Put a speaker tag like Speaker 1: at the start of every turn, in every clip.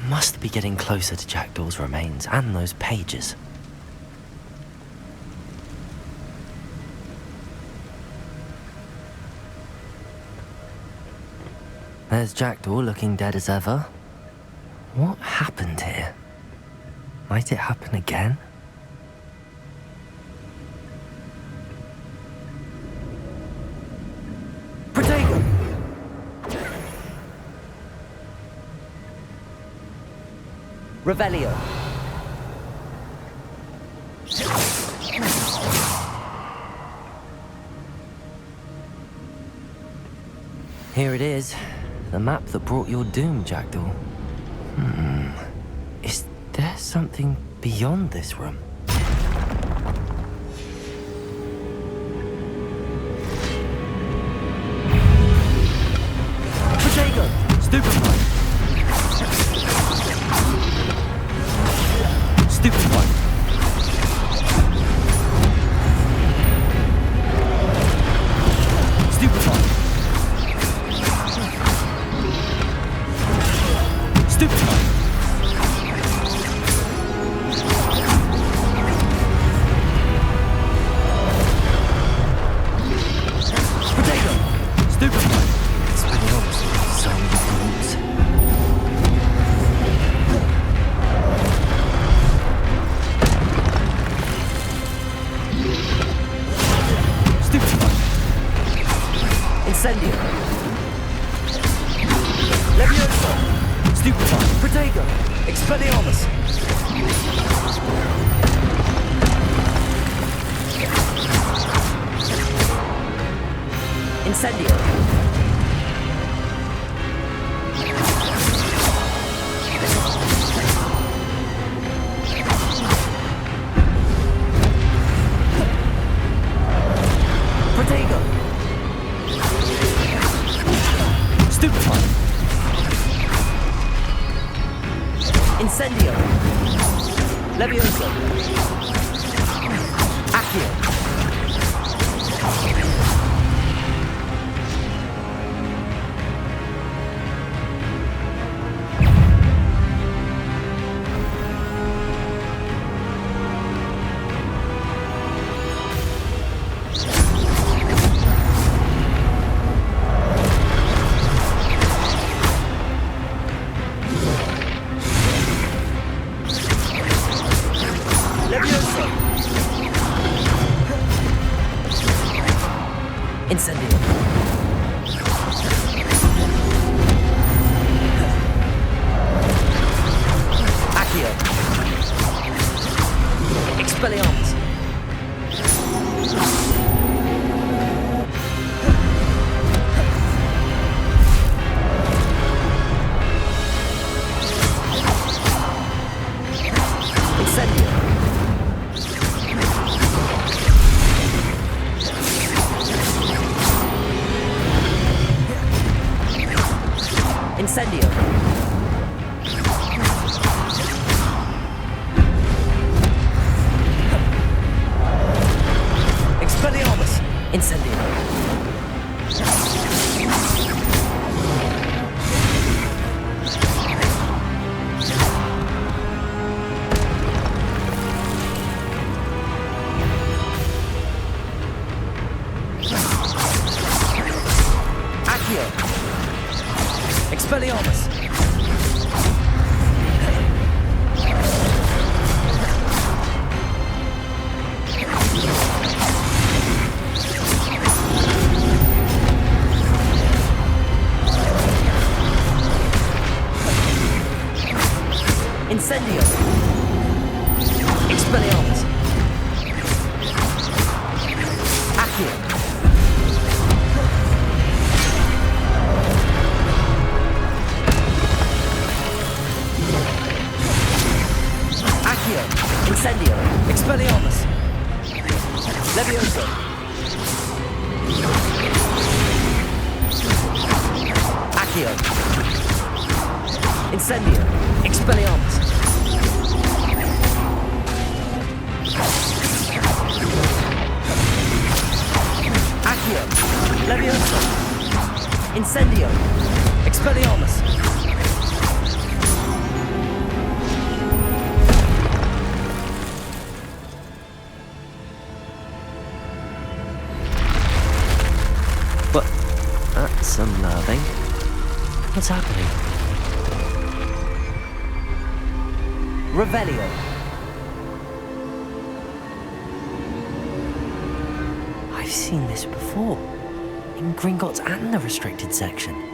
Speaker 1: Must be getting closer to Jackdaw's remains and those pages. There's Jackdaw looking dead as ever. What happened here? Might it happen again? Protego! Revelio. Here it is. The map that brought your doom, Jackdaw. Is there something beyond this room? Protego! Stupefy! Stupefy! Stupefy! Stupefy! Potato! Stupefy! Spaniels, some fools. Stupefy! Incendio! Levioso! Stupefy! Protego! Expelliarmus! Incendio! Protego! Stupefy! Incendio! Levioso! Accio! Levioso! Incendio! Accio! Expelliarmus! Incendio! Incendio! Expelliarmus! Incendio! Accio! Expelliarmus! Incendio! Expelliarmus! Accio! Accio! Incendio! Expelliarmus! Levioso! Accio! Incendio! Expelliarmus! Accio! Levioso! Incendio! Expelliarmus! That's unnerving. What's happening? Revelio. I've seen this before. In Gringotts and the restricted section.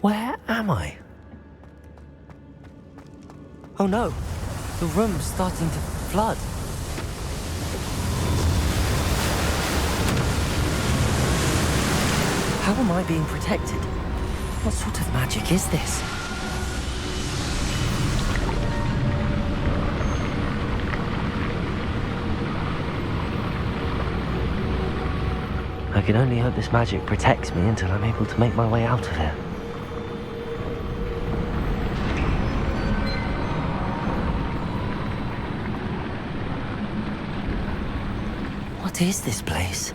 Speaker 1: Where am I? Oh no, the room's starting to flood. How am I being protected? What sort of magic is this? I can only hope this magic protects me until I'm able to make my way out of here. What is this place?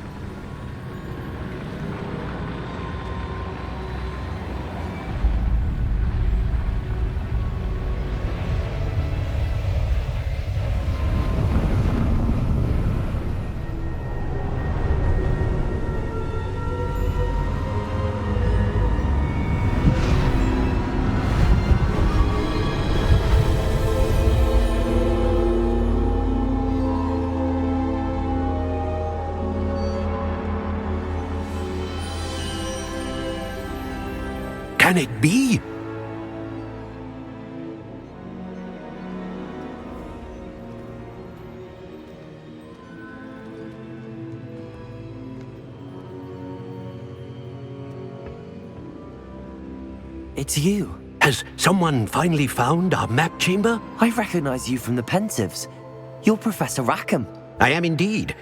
Speaker 2: Can it be?
Speaker 1: It's you.
Speaker 2: Has someone finally found our map chamber?
Speaker 1: I recognize you from the Pensives. You're Professor Rackham.
Speaker 2: I am indeed.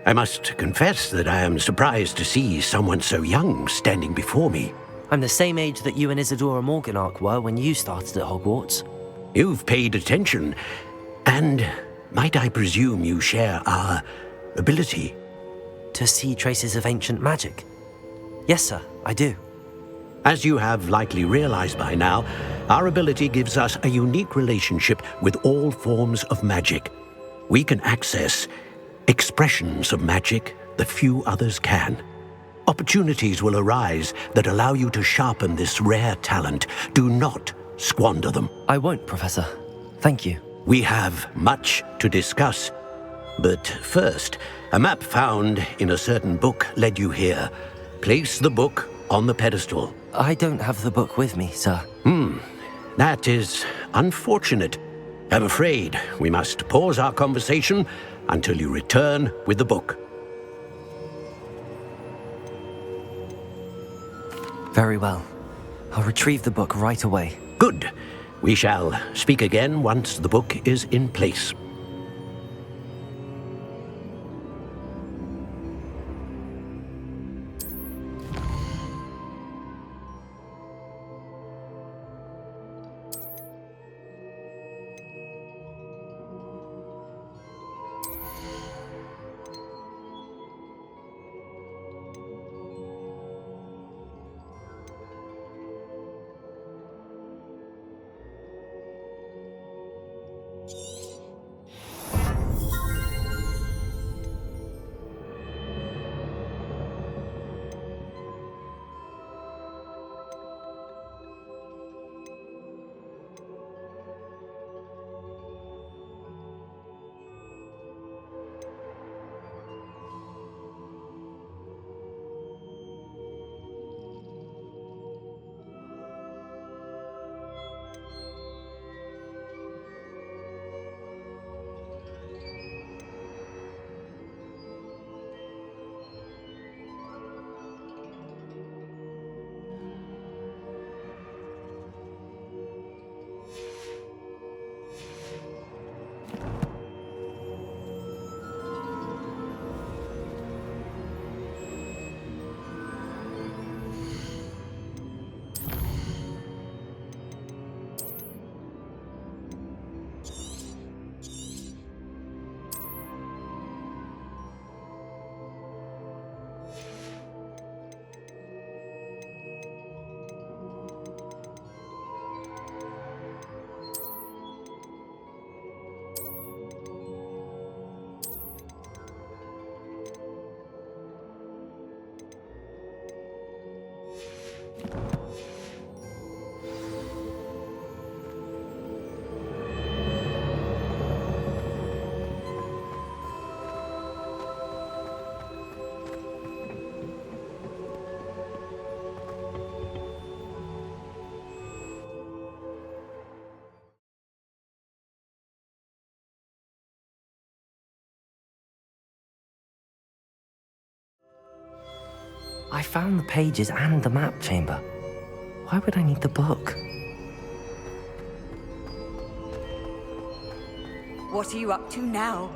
Speaker 2: I must confess that I am surprised to see someone so young standing before me.
Speaker 1: I'm the same age that you and Isadora Morganach were when you started at Hogwarts.
Speaker 2: You've paid attention, and might I presume you share our ability?
Speaker 1: To see traces of ancient magic? Yes, sir, I do.
Speaker 2: As you have likely realized by now, our ability gives us a unique relationship with all forms of magic. We can access expressions of magic that few others can. Opportunities will arise that allow you to sharpen this rare talent. Do not squander them.
Speaker 1: I won't, Professor. Thank you.
Speaker 2: We have much to discuss. But first, a map found in a certain book led you here. Place the book on the pedestal.
Speaker 1: I don't have the book with me, sir.
Speaker 2: That is unfortunate. I'm afraid we must pause our conversation until you return with the book.
Speaker 1: Very well. I'll retrieve the book right away.
Speaker 2: Good. We shall speak again once the book is in place.
Speaker 1: I found the pages and the map chamber. Why would I need the book?
Speaker 3: What are you up to now?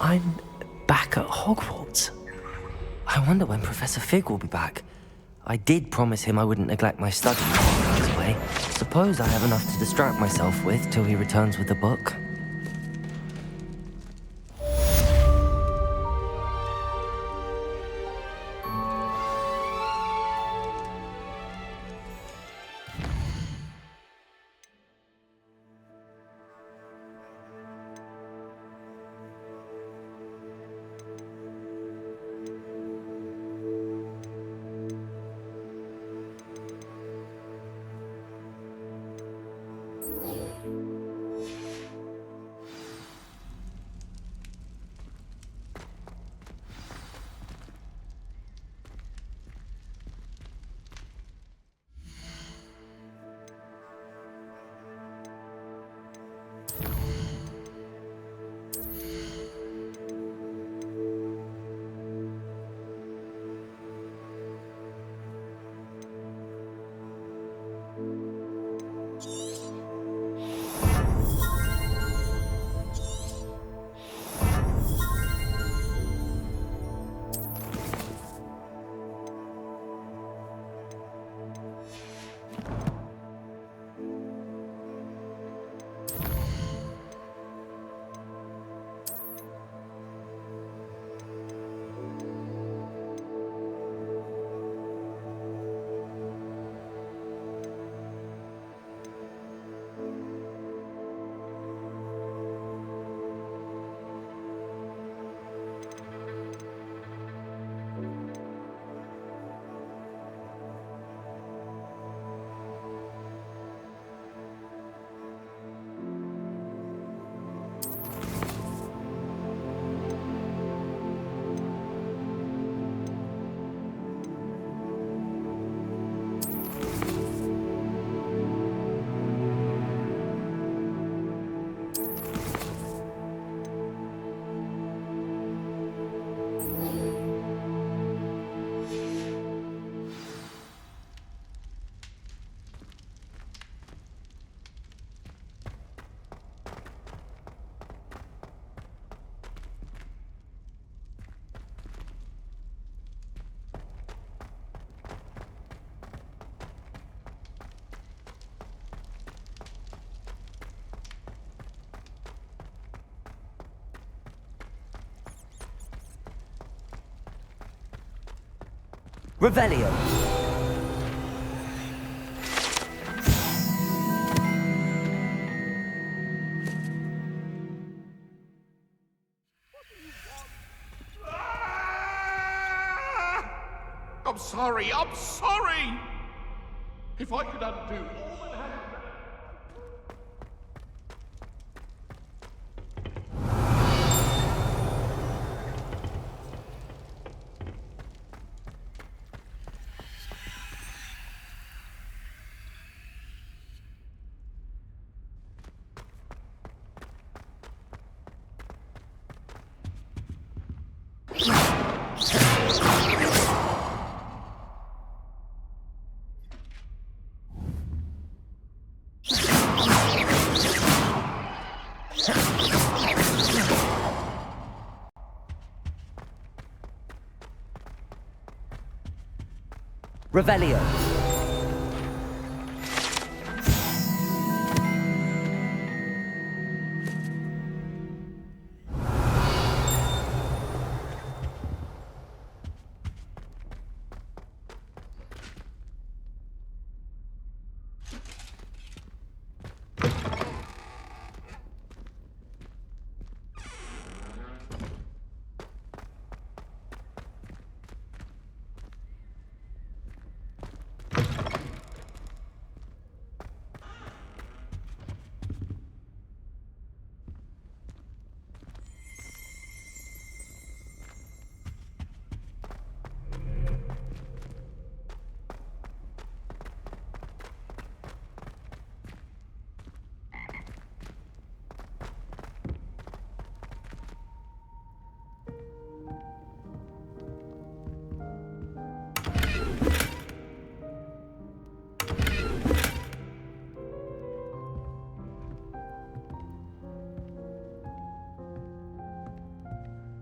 Speaker 1: I'm back at Hogwarts. I wonder when Professor Fig will be back. I did promise him I wouldn't neglect my studies while he was away. Suppose I have enough to distract myself with till he returns with the book. Revelio.
Speaker 4: I'm sorry, I'm sorry! If I could undo all that happened...
Speaker 1: Revelio.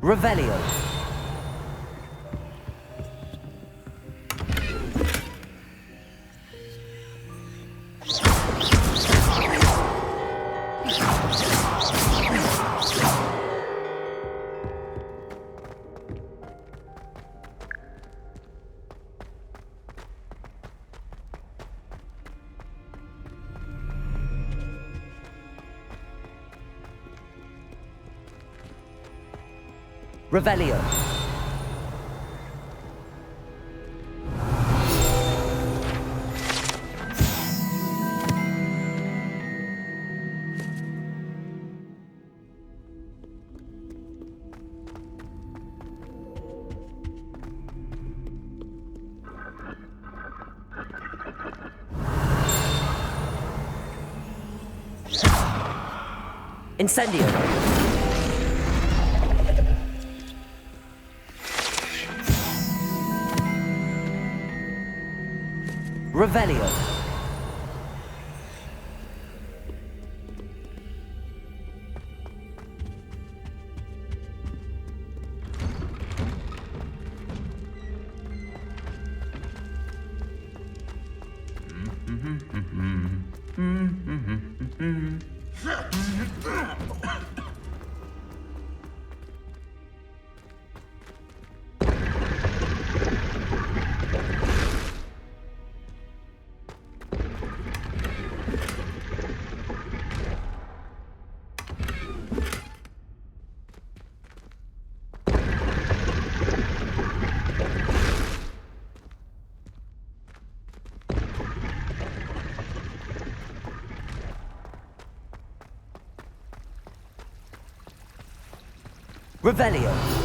Speaker 1: Revelio. Revelio. Incendio. Revelio. Revelio.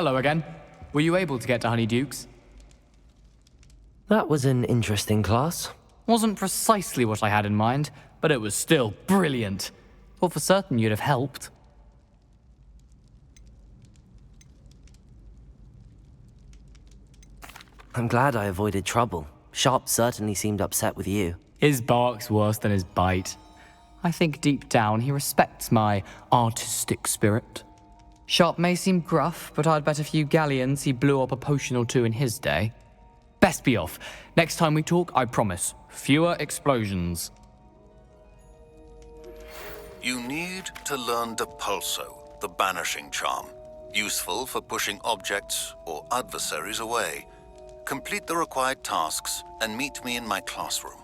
Speaker 5: Hello again. Were you able to get to Honeydukes?
Speaker 1: That was an interesting class.
Speaker 5: Wasn't precisely what I had in mind, but it was still brilliant. Thought for certain you'd have helped.
Speaker 1: I'm glad I avoided trouble. Sharp certainly seemed upset with you.
Speaker 5: His bark's worse than his bite. I think deep down he respects my artistic spirit. Sharp may seem gruff, but I'd bet a few galleons he blew up a potion or two in his day. Best be off. Next time we talk, I promise, fewer explosions.
Speaker 6: You need to learn the Pulso, the banishing charm. Useful for pushing objects or adversaries away. Complete the required tasks and meet me in my classroom.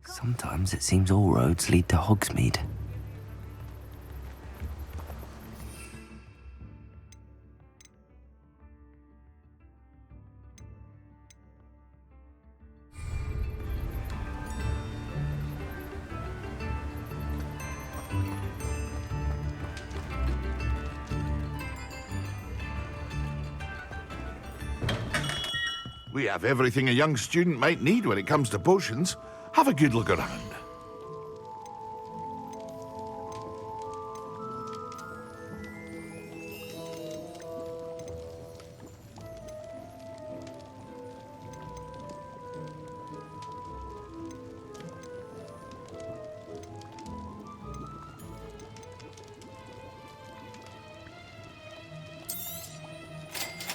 Speaker 1: Sometimes it seems all roads lead to Hogsmeade.
Speaker 4: We have everything a young student might need when it comes to potions. Have a good look around.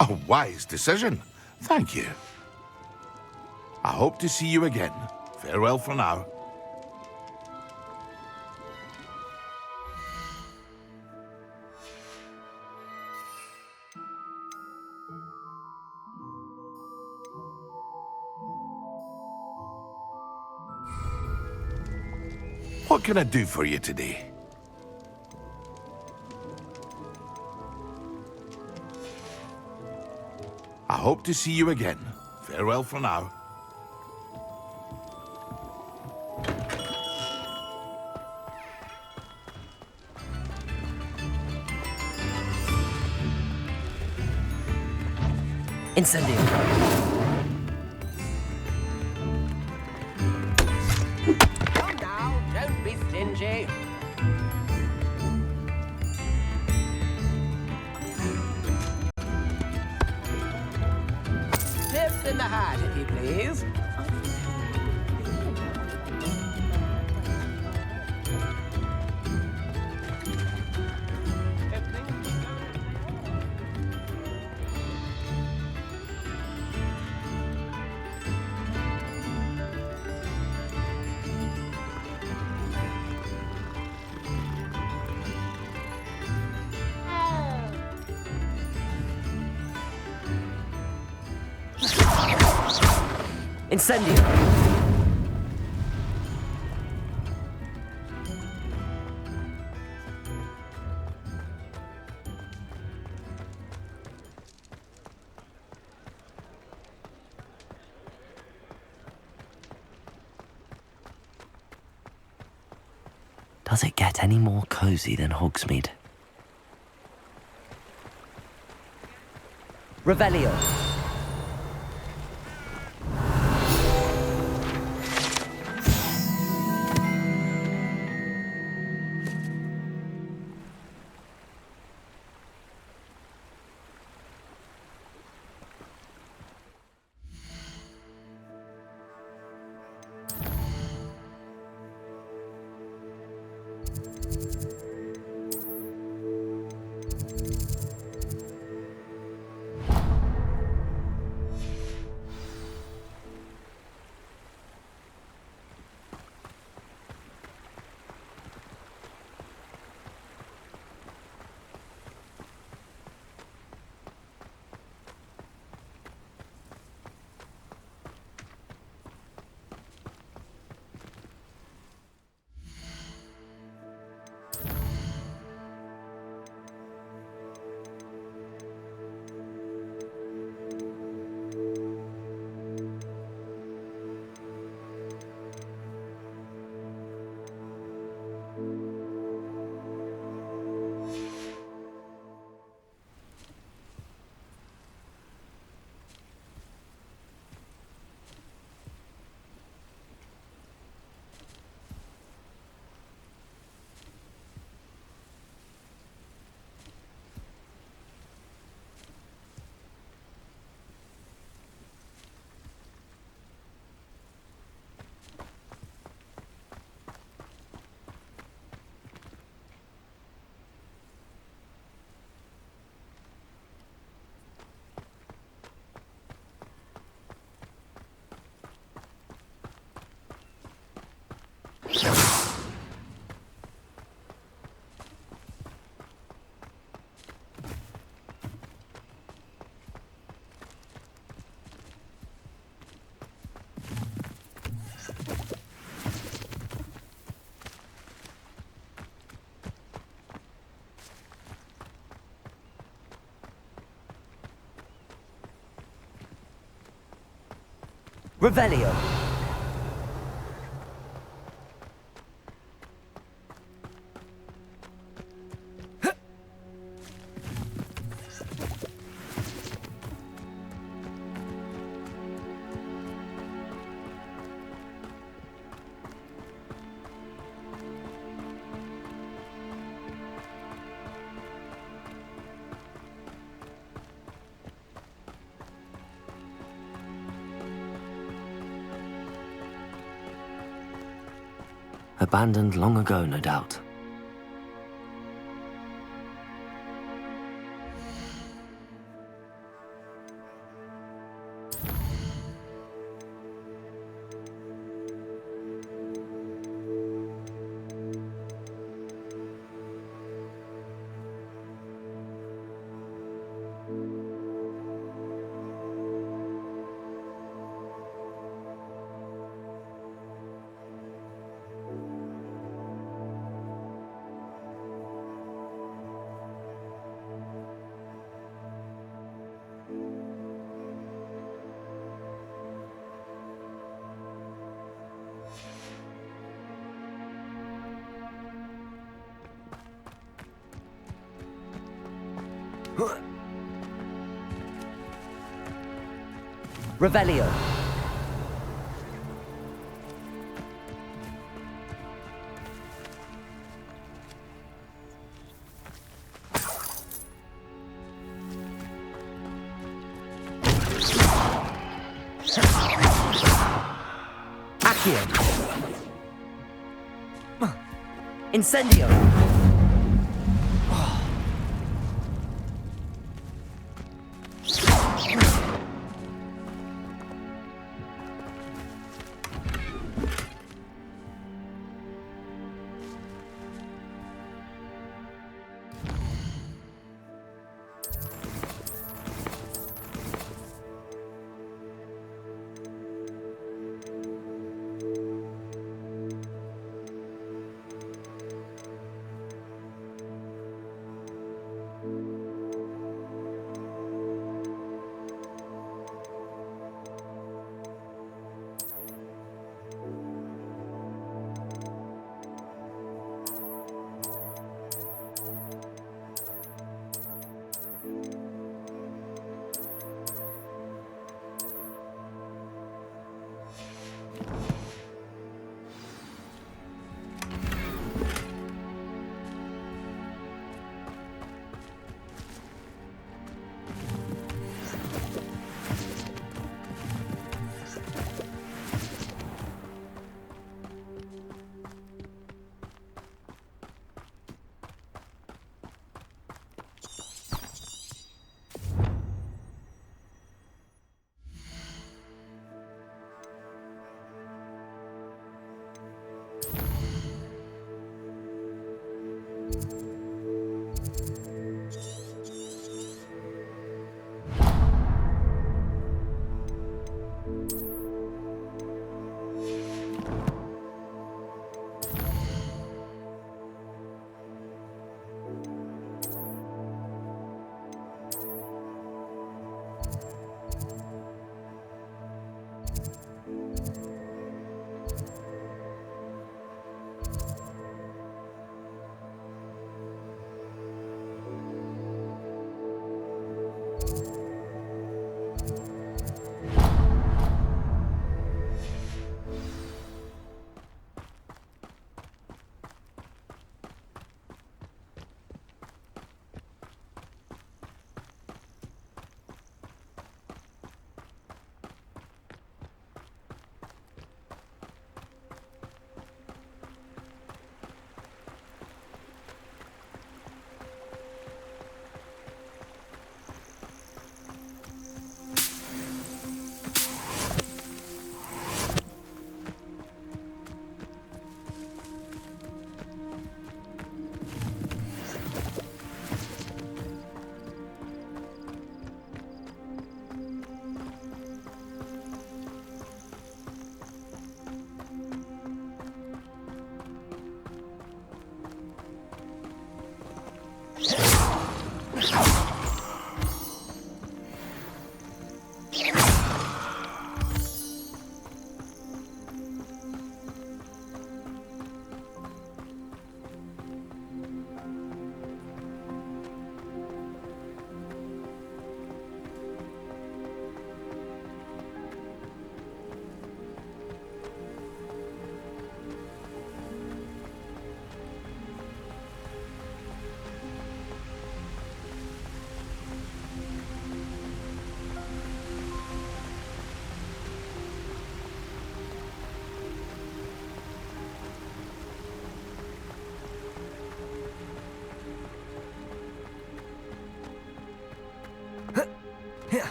Speaker 4: A wise decision. Thank you. I hope to see you again. Farewell for now. What can I do for you today? I hope to see you again. Farewell for now.
Speaker 1: Incendio.
Speaker 7: Come now, don't be stingy. Nips in the hat, if you please.
Speaker 1: Incendio! Does it get any more cozy than Hogsmeade? Revelio. Revelio. Abandoned long ago, no doubt. Revelio. Accio. Incendio.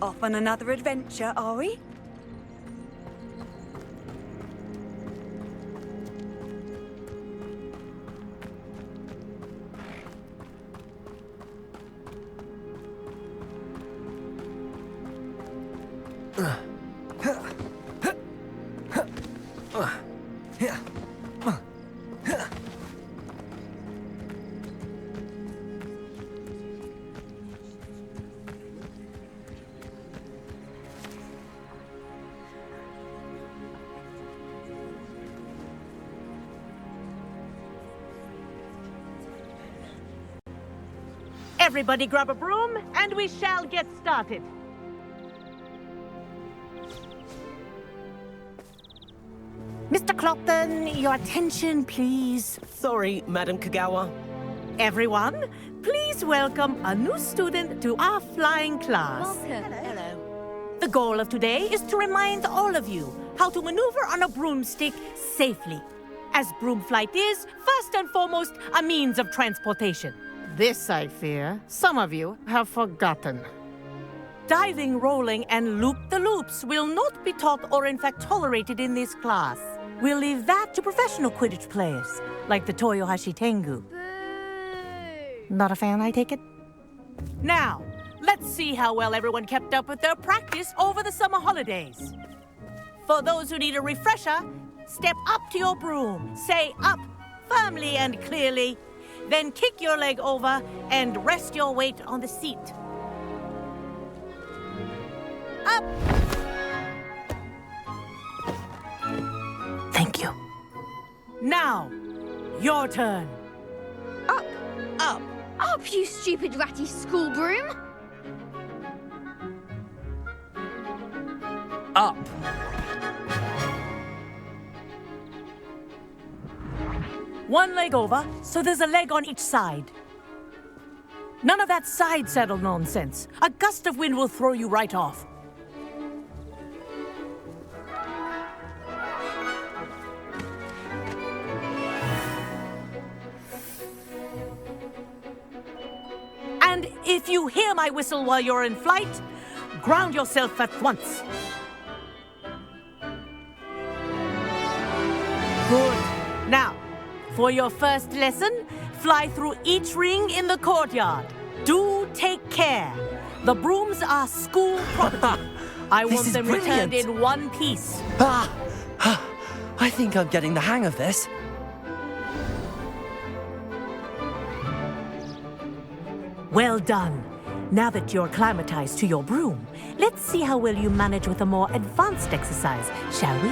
Speaker 3: Off on another adventure, are we?
Speaker 8: Everybody grab a broom, and we shall get started. Mr. Clopton, your attention, please.
Speaker 7: Sorry, Madam Kagawa.
Speaker 8: Everyone, please welcome a new student to our flying class.
Speaker 3: Hello.
Speaker 8: The goal of today is to remind all of you how to maneuver on a broomstick safely, as broom flight is, first and foremost, a means of transportation. This, I fear, some of you have forgotten. Diving, rolling, and loop-the-loops will not be taught or in fact tolerated in this class. We'll leave that to professional Quidditch players, like the Toyohashi Tengu. Not a fan, I take it? Now, let's see how well everyone kept up with their practice over the summer holidays. For those who need a refresher, step up to your broom, say up, firmly and clearly, then kick your leg over and rest your weight on the seat. Up! Thank you. Now, your turn.
Speaker 3: Up.
Speaker 8: Up.
Speaker 9: Up, you stupid ratty school broom!
Speaker 5: Up!
Speaker 8: One leg over, so there's a leg on each side. None of that side saddle nonsense. A gust of wind will throw you right off. And if you hear my whistle while you're in flight, Ground yourself at once. Good. Now, for your first lesson, fly through each ring in the courtyard. Do take care. The brooms are school property. I
Speaker 1: This
Speaker 8: want
Speaker 1: is
Speaker 8: them returned
Speaker 1: brilliant.
Speaker 8: in one piece.
Speaker 1: I think I'm getting the hang of this.
Speaker 8: Well done. Now that you're acclimatized to your broom, let's see how well you manage with a more advanced exercise, shall we?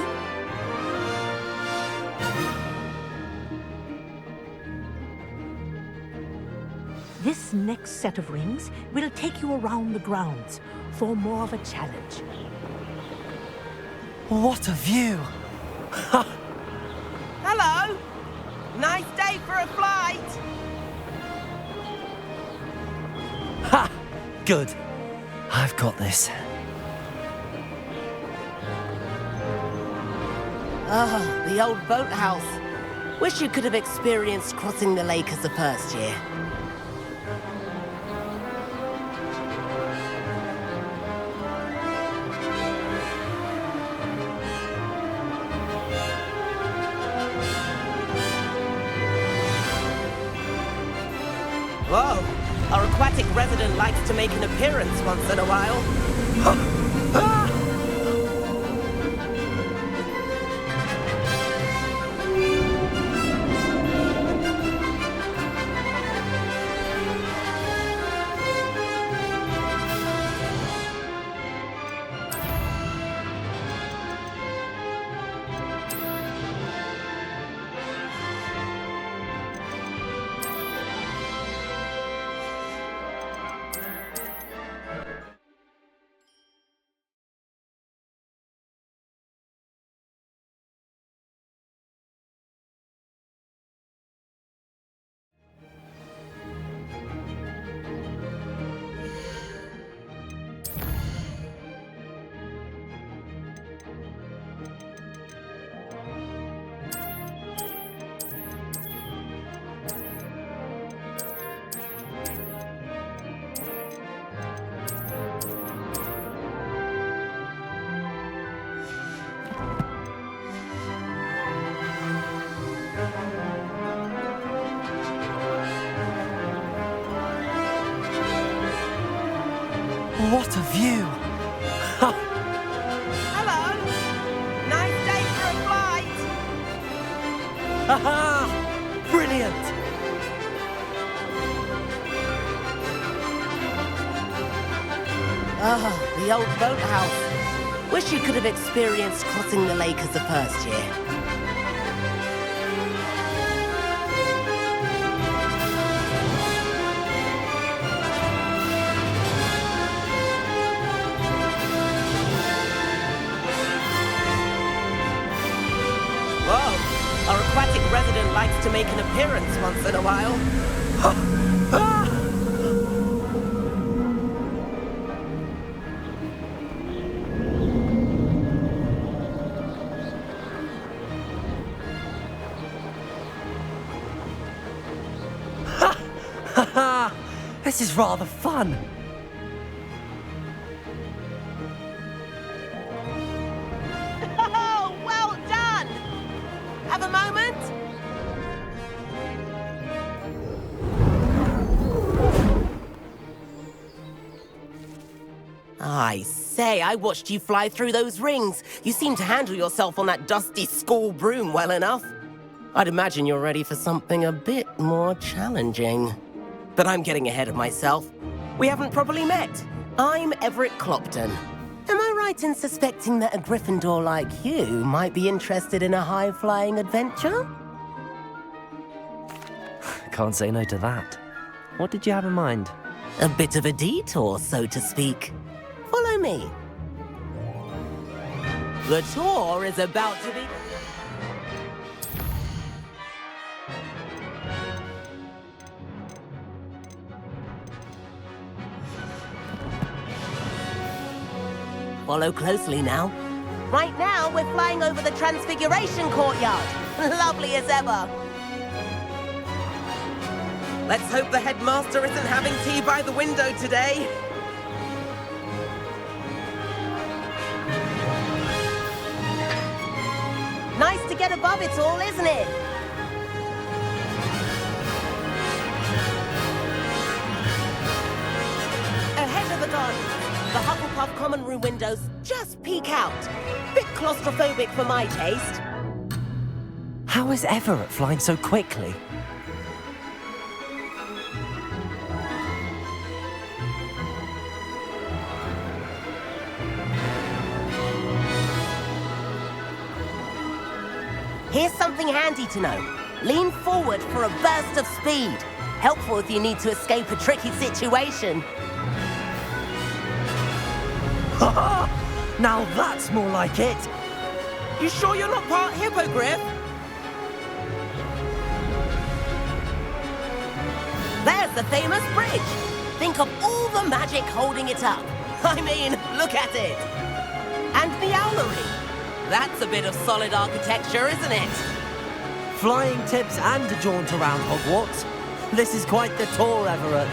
Speaker 8: This next set of rings will take you around the grounds for more of a challenge.
Speaker 1: What a view!
Speaker 7: Hello. Nice day for a flight.
Speaker 1: Ha! Good. I've got this.
Speaker 7: Ah, the old boathouse. Wish you could have experienced crossing the lake as a first year. Whoa! Our aquatic resident likes to make an appearance once in a while.
Speaker 1: What a view!
Speaker 7: Hello! Nice day for a flight!
Speaker 1: Haha! Brilliant!
Speaker 7: Ah, the old boathouse. Wish you could have experienced crossing the lake as a first year. Whoa! Our aquatic resident likes to make an appearance once in a while.
Speaker 1: Haha! This is rather fun!
Speaker 7: Oh, well done! Have a moment? I say, I watched you fly through those rings. You seem to handle yourself on that dusty school broom well enough. I'd imagine you're ready for something a bit more challenging. But I'm getting ahead of myself. We haven't properly met. I'm Everett Clopton. Am I right in suspecting that a Gryffindor like you might be interested in a high-flying adventure?
Speaker 1: Can't say no to that. What did you have in mind?
Speaker 7: A bit of a detour, so to speak. Follow me. The tour is about to be... Follow closely now. Right now, we're flying over the Transfiguration Courtyard. Lovely as ever. Let's hope the headmaster isn't having tea by the window today. of it all, isn't it? Ahead of the garden, the Hufflepuff common room windows just peek out. Bit claustrophobic for my taste.
Speaker 1: How is Everett flying so quickly?
Speaker 7: Here's something handy to know. Lean forward for a burst of speed. Helpful if you need to escape a tricky situation.
Speaker 1: Now that's more like it.
Speaker 7: You sure you're not part hippogriff? There's the famous bridge. Think of all the magic holding it up. I mean, look at it. And the owlery. That's a bit of solid architecture, isn't it?
Speaker 1: Flying tips and a jaunt around Hogwarts. This is quite the tour, Everett.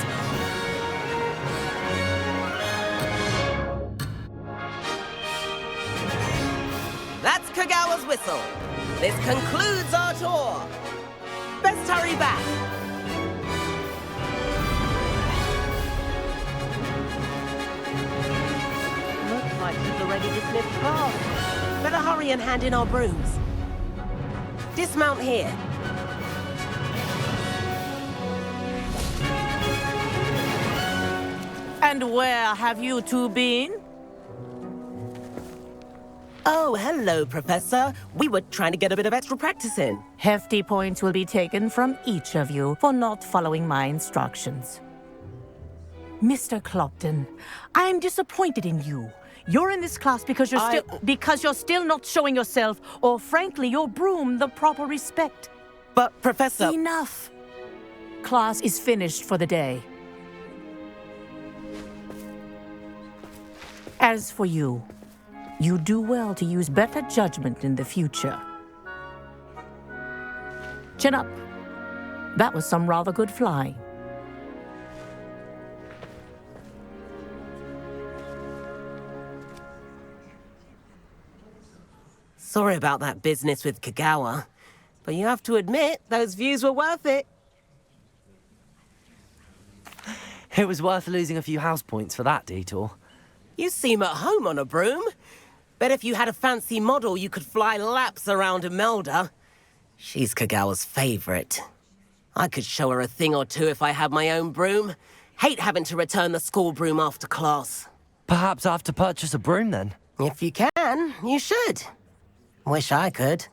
Speaker 7: That's Kagawa's whistle. This concludes our tour. Best hurry back. Looks like she's already dismissed class. Better hurry and hand in our brooms. Dismount here.
Speaker 8: And where have you two been?
Speaker 7: Oh, hello, Professor. We were trying to get a bit of extra practice in.
Speaker 8: Hefty points will be taken from each of you for not following my instructions. Mr. Clopton, I'm disappointed in you. You're in this class because you're still not showing yourself, or frankly, your broom the proper respect.
Speaker 7: But, Professor...
Speaker 8: Enough. Class is finished for the day. As for you, you do well to use better judgment in the future. Chin up. That was some rather good flying.
Speaker 7: Sorry about that business with Kagawa, but you have to admit, those views were worth it.
Speaker 1: It was worth losing a few house points for that detour.
Speaker 7: You seem at home on a broom. Bet if you had a fancy model, you could fly laps around Imelda. She's Kagawa's favorite. I could show her a thing or two if I had my own broom. Hate having to return the school broom after class.
Speaker 1: Perhaps I have to purchase a broom then.
Speaker 7: If you can, you should. Wish I could.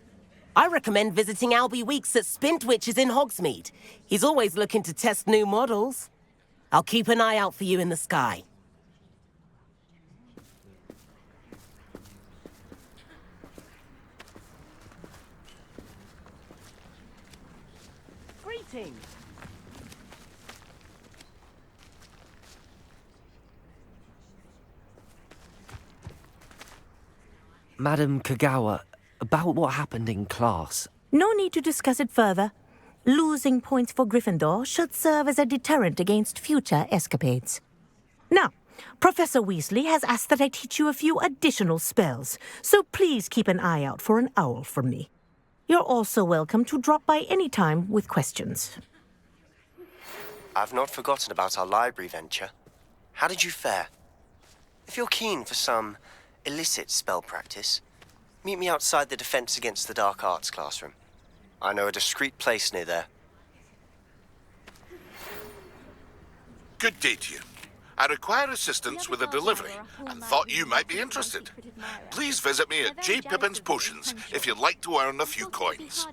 Speaker 7: I recommend visiting Albie Weeks at Spintwitches in Hogsmeade. He's always looking to test new models. I'll keep an eye out for you in the sky. Greetings.
Speaker 1: Madam Kagawa, about what happened in class.
Speaker 8: No need to discuss it further. Losing points for Gryffindor should serve as a deterrent against future escapades. Now, Professor Weasley has asked that I teach you a few additional spells, so please keep an eye out for an owl from me. You're also welcome to drop by any time with questions.
Speaker 10: I've not forgotten about our library venture. How did you fare? If you're keen for some illicit spell practice, meet me outside the Defense Against the Dark Arts classroom. I know a discreet place near there.
Speaker 4: Good day to you. I require assistance with a delivery and thought you might be interested. Please visit me at J. Pippin's Potions if you'd like to earn a few coins.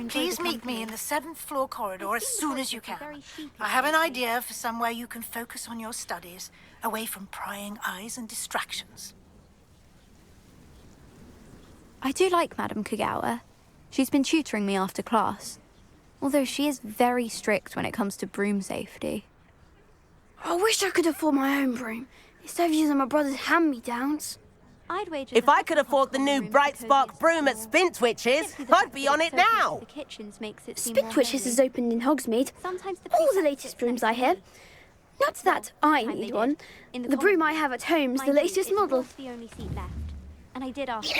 Speaker 11: Please meet me in the 7th floor corridor as soon as you can. I have an idea for somewhere you can focus on your studies, away from prying eyes and distractions.
Speaker 9: I do like Madam Kagawa. She's been tutoring me after class. Although she is very strict when it comes to broom safety.
Speaker 12: I wish I could afford my own broom, instead of using my brother's hand-me-downs.
Speaker 7: If I could afford the new Bright Spark broom at Spintwitches, I'd be on it now.
Speaker 12: Spintwitches has opened in Hogsmeade. All the latest brooms I have. Not that I need one. The broom I have at home's the latest model.
Speaker 9: And I did ask.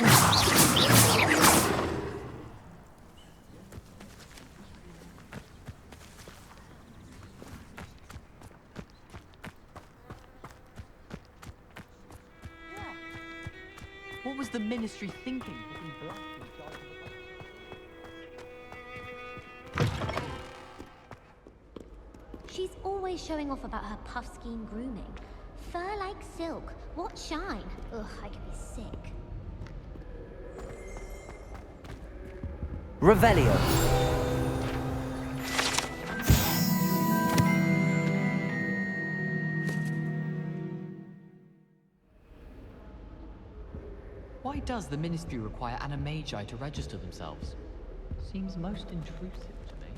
Speaker 5: What was the Ministry thinking? Putting black in charge of the...
Speaker 13: She's always showing off about her puff scheme grooming. Fur like silk. What shine? Ugh, I could be sick.
Speaker 1: Revelio.
Speaker 5: Why does the Ministry require animagi to register themselves? Seems most intrusive to me.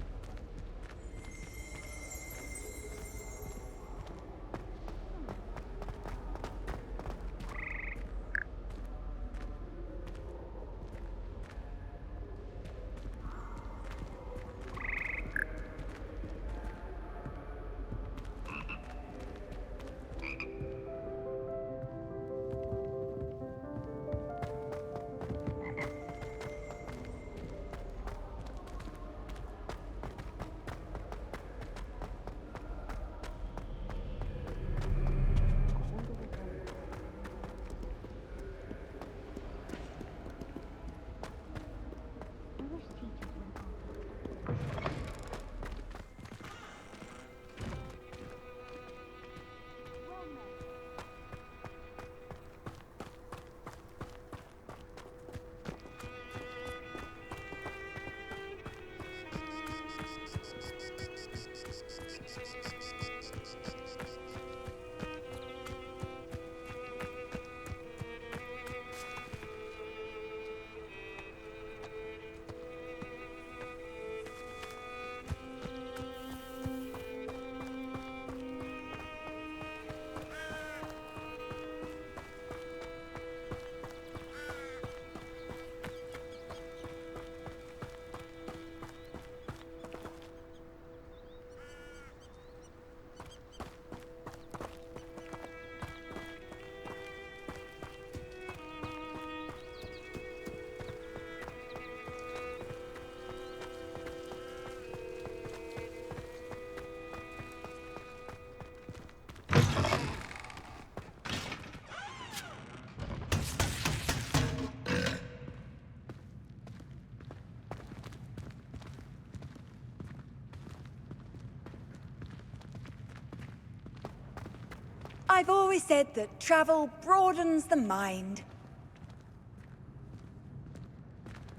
Speaker 3: I've always said that travel broadens the mind.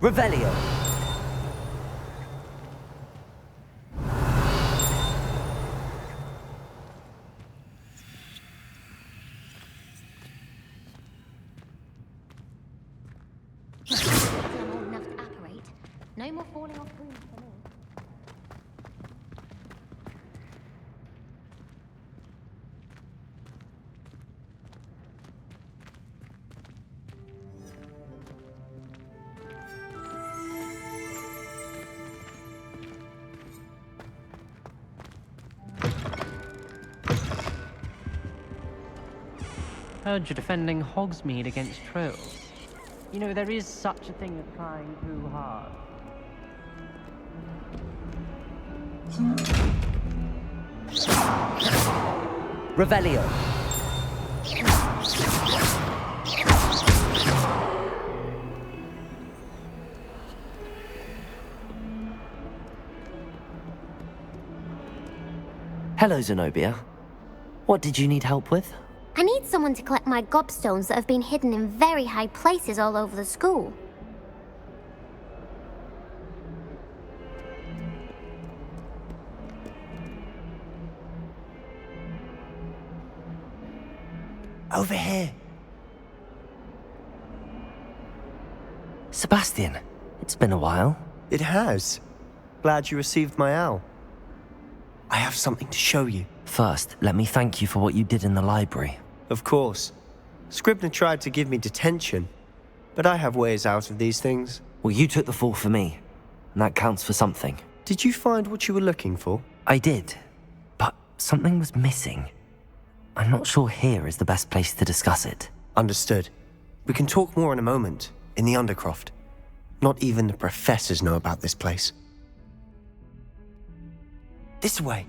Speaker 1: Revelio.
Speaker 13: I'm old enough to apparate. No more falling off brooms for me.
Speaker 14: Heard you're defending Hogsmeade against trolls. You know, there is such a thing as trying too hard.
Speaker 1: Revelio. Hello, Zenobia. What did you need help with?
Speaker 13: I need someone to collect my gobstones that have been hidden in very high places all over the school.
Speaker 10: Over here.
Speaker 1: Sebastian, it's been a while.
Speaker 10: It has. Glad you received my owl. I have something to show you.
Speaker 1: First, let me thank you for what you did in the library.
Speaker 10: Of course. Scribner tried to give me detention, but I have ways out of these things.
Speaker 1: Well, you took the fall for me, and that counts for something.
Speaker 10: Did you find what you were looking for?
Speaker 1: I did, but something was missing. I'm not sure here is the best place to discuss it.
Speaker 10: Understood. We can talk more in a moment, in the Undercroft. Not even the professors know about this place. This way.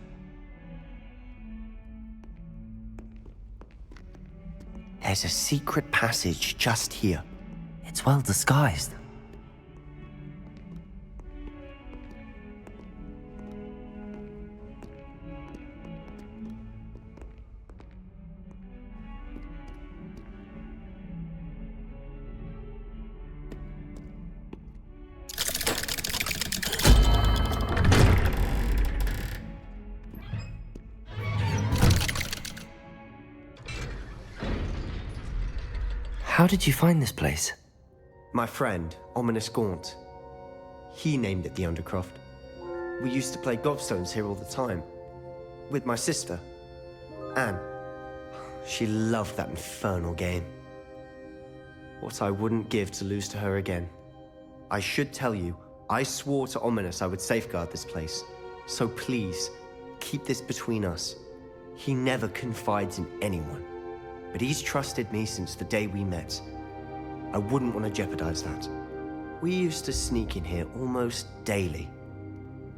Speaker 10: There's a secret passage just here.
Speaker 1: It's well disguised. How did you find this place?
Speaker 10: My friend, Ominous Gaunt. He named it the Undercroft. We used to play gobstones here all the time. With my sister, Anne. She loved that infernal game. What I wouldn't give to lose to her again. I should tell you, I swore to Ominous I would safeguard this place. So please, keep this between us. He never confides in anyone. But he's trusted me since the day we met. I wouldn't want to jeopardize that. We used to sneak in here almost daily.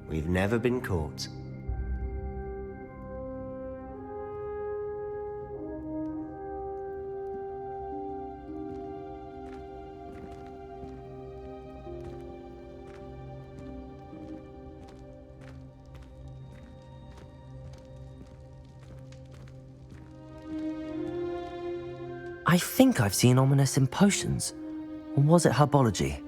Speaker 10: We've never been caught.
Speaker 1: I think I've seen Ominous in potions. Or was it herbology?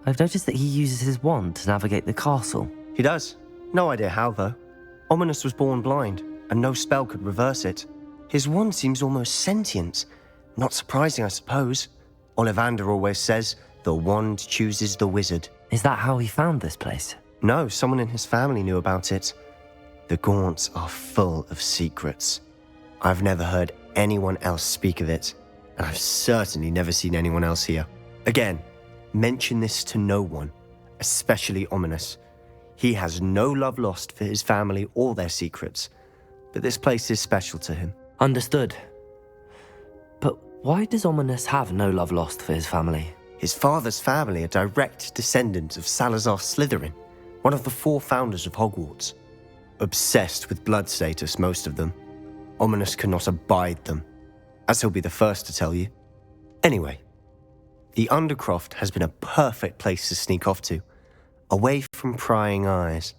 Speaker 1: I've noticed that he uses his wand to navigate the castle.
Speaker 10: He does. No idea how, though. Ominous was born blind, and no spell could reverse it. His wand seems almost sentient. Not surprising, I suppose. Ollivander always says, the wand chooses the wizard.
Speaker 1: Is that how he found this place?
Speaker 10: No, someone in his family knew about it. The Gaunts are full of secrets. I've never heard anyone else speak of it. And I've certainly never seen anyone else here. Again, mention this to no one, especially Ominous. He has no love lost for his family or their secrets, but this place is special to him.
Speaker 1: Understood. But why does Ominous have no love lost for his family?
Speaker 10: His father's family are direct descendants of Salazar Slytherin, one of the 4 founders of Hogwarts. Obsessed with blood status, most of them. Ominous cannot abide them, as he'll be the first to tell you. Anyway, the Undercroft has been a perfect place to sneak off to, away from prying eyes,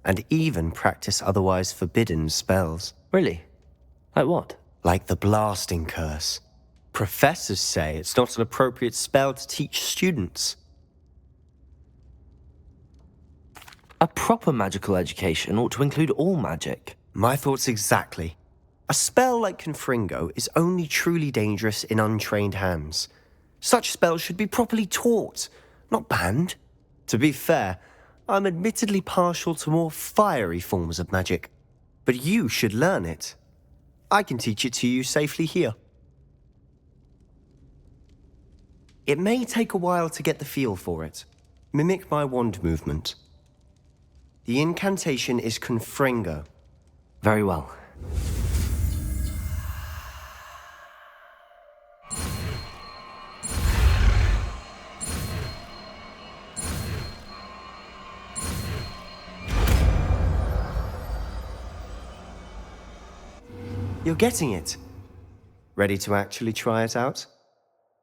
Speaker 10: and even practice otherwise forbidden spells.
Speaker 1: Really? Like what?
Speaker 10: Like the blasting curse. Professors say it's not an appropriate spell to teach students.
Speaker 1: A proper magical education ought to include all magic.
Speaker 10: My thoughts exactly. A spell like Confringo is only truly dangerous in untrained hands. Such spells should be properly taught, not banned. To be fair, I'm admittedly partial to more fiery forms of magic. But you should learn it. I can teach it to you safely here. It may take a while to get the feel for it. Mimic my wand movement. The incantation is Confringo.
Speaker 1: Very well.
Speaker 10: You're getting it. Ready to actually try it out?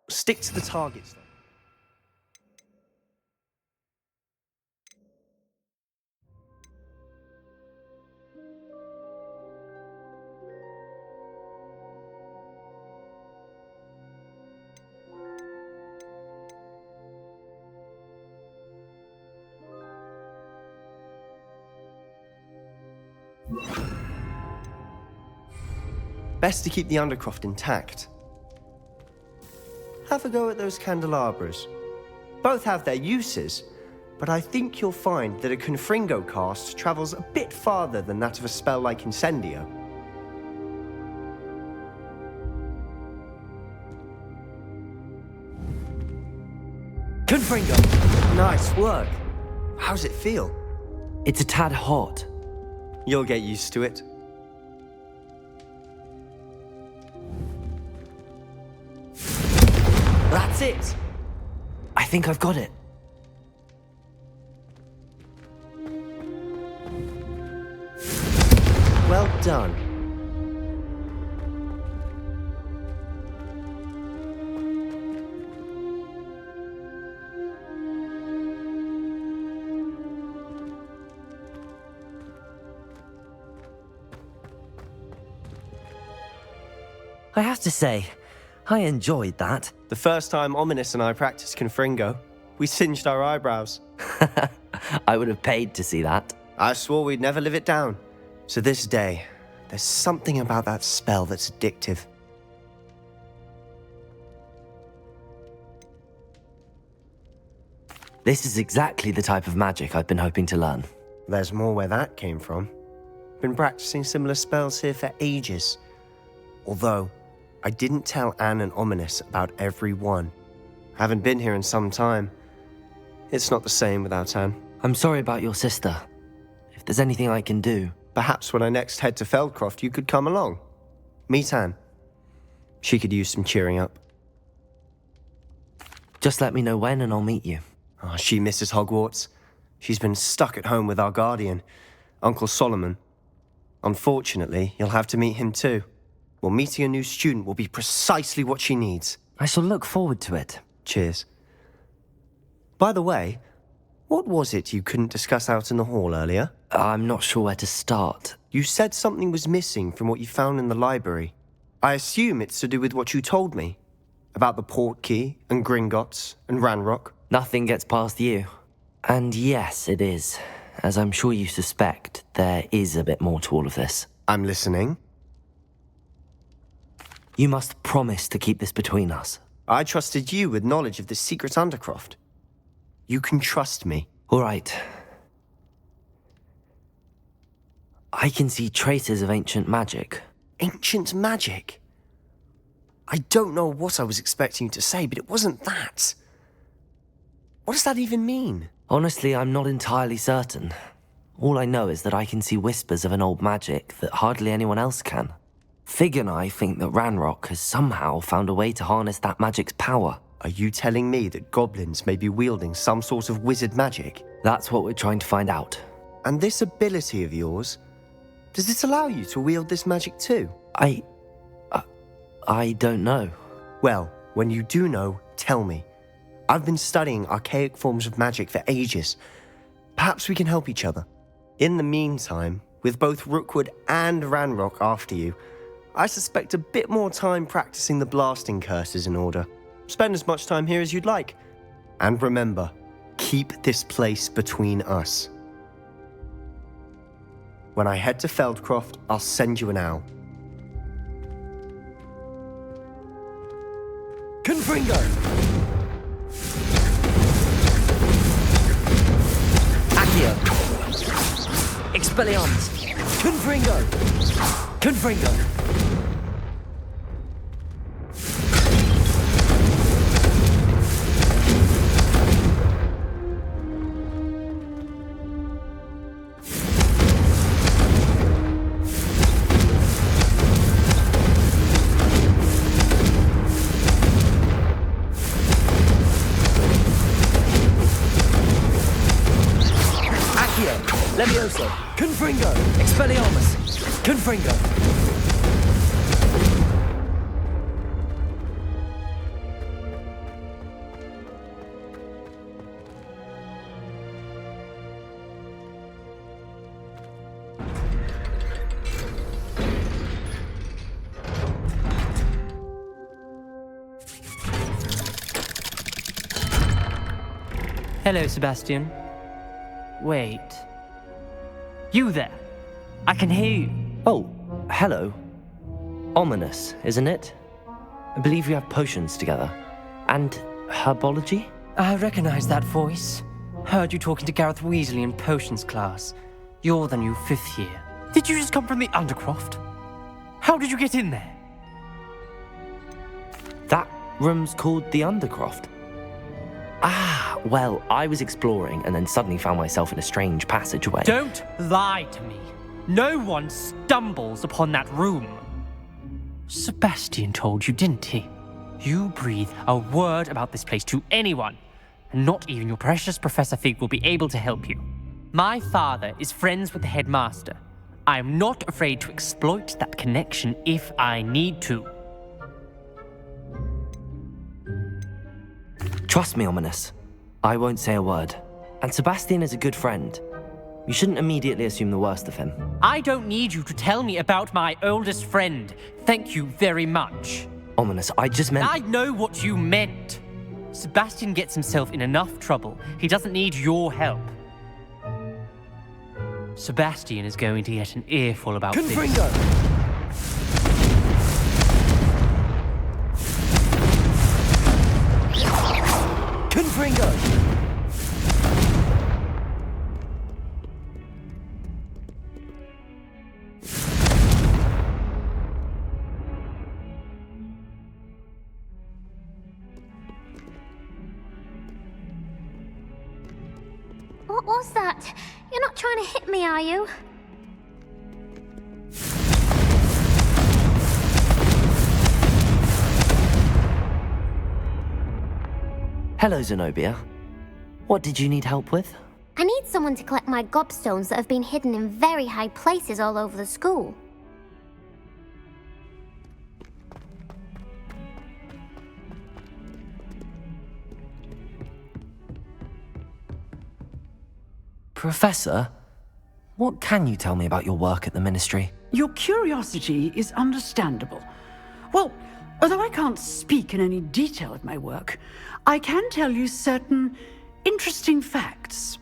Speaker 10: Stick to the targets, though. Best to keep the Undercroft intact. Have a go at those candelabras. Both have their uses, but I think you'll find that a Confringo cast travels a bit farther than that of a spell like Incendio.
Speaker 1: Confringo!
Speaker 10: Nice work. How's it feel?
Speaker 1: It's a tad hot.
Speaker 10: You'll get used to it.
Speaker 1: That's it! I think I've got it.
Speaker 10: Well done.
Speaker 1: I have to say, I enjoyed that.
Speaker 15: The first time Ominous and I practiced Confringo, we singed our eyebrows.
Speaker 1: I would have paid to see that.
Speaker 15: I swore we'd never live it down. To this day, there's something about that spell that's addictive.
Speaker 1: This is exactly the type of magic I've been hoping to learn.
Speaker 15: There's more where that came from. Been practicing similar spells here for ages. Although, I didn't tell Anne and Ominous about every one. Haven't been here in some time. It's not the same without Anne.
Speaker 1: I'm sorry about your sister. If there's anything I can do...
Speaker 15: Perhaps when I next head to Feldcroft, you could come along. Meet Anne. She could use some cheering up.
Speaker 1: Just let me know when and I'll meet you.
Speaker 15: Oh, she misses Hogwarts. She's been stuck at home with our guardian, Uncle Solomon. Unfortunately, you'll have to meet him too. Well, meeting a new student will be precisely what she needs.
Speaker 1: I shall look forward to it.
Speaker 15: Cheers. By the way, what was it you couldn't discuss out in the hall earlier?
Speaker 1: I'm not sure where to start.
Speaker 15: You said something was missing from what you found in the library. I assume it's to do with what you told me. About the Portkey, and Gringotts, and Ranrock.
Speaker 1: Nothing gets past you. And yes, it is. As I'm sure you suspect, there is a bit more to all of this.
Speaker 15: I'm listening.
Speaker 1: You must promise to keep this between us.
Speaker 15: I trusted you with knowledge of the secret Undercroft. You can trust me.
Speaker 1: All right. I can see traces of ancient magic.
Speaker 15: Ancient magic? I don't know what I was expecting you to say, but it wasn't that. What does that even mean?
Speaker 1: Honestly, I'm not entirely certain. All I know is that I can see whispers of an old magic that hardly anyone else can. Fig and I think that Ranrock has somehow found a way to harness that magic's power.
Speaker 15: Are you telling me that goblins may be wielding some sort of wizard magic?
Speaker 1: That's what we're trying to find out.
Speaker 15: And this ability of yours, does it allow you to wield this magic too?
Speaker 1: I don't know.
Speaker 15: Well, when you do know, tell me. I've been studying archaic forms of magic for ages. Perhaps we can help each other. In the meantime, with both Rookwood and Ranrock after you, I suspect a bit more time practicing the blasting curse is in order. Spend as much time here as you'd like. And remember, keep this place between us. When I head to Feldcroft, I'll send you an owl.
Speaker 1: Confringo! Accio! Expelliarmus! Confringo! Confringo! Levioso! Confringo! Expelliarmus! Confringo!
Speaker 14: Hello, Sebastian. Wait. You there? I can hear you.
Speaker 1: Oh, hello. Ominous, isn't it? I believe we have potions together. And herbology?
Speaker 14: I recognize that voice. Heard you talking to Gareth Weasley in potions class. You're the new 5th year. Did you just come from the Undercroft? How did you get in there?
Speaker 1: That room's called the Undercroft. Ah, well, I was exploring and then suddenly found myself in a strange passageway.
Speaker 14: Don't lie to me. No one stumbles upon that room. Sebastian told you, didn't he? you breathe a word about this place to anyone, and not even your precious Professor Fig will be able to help you. My father is friends with the headmaster. I am not afraid to exploit that connection if I need to.
Speaker 1: Trust me, Ominous. I won't say a word. And Sebastian is a good friend. You shouldn't immediately assume the worst of him.
Speaker 14: I don't need you to tell me about my oldest friend. Thank you very much.
Speaker 1: Ominous, I just meant...
Speaker 14: I know what you meant. Sebastian gets himself in enough trouble. He doesn't need your help. Sebastian is going to get an earful about this.
Speaker 1: Confringo! Confringo!
Speaker 13: What was that? You're not trying to hit me, are you?
Speaker 1: Hello, Zenobia. What did you need help with?
Speaker 13: I need someone to collect my gobstones that have been hidden in very high places all over the school.
Speaker 1: Professor, what can you tell me about your work at the Ministry?
Speaker 16: Your curiosity is understandable. Well, although I can't speak in any detail of my work, I can tell you certain interesting facts.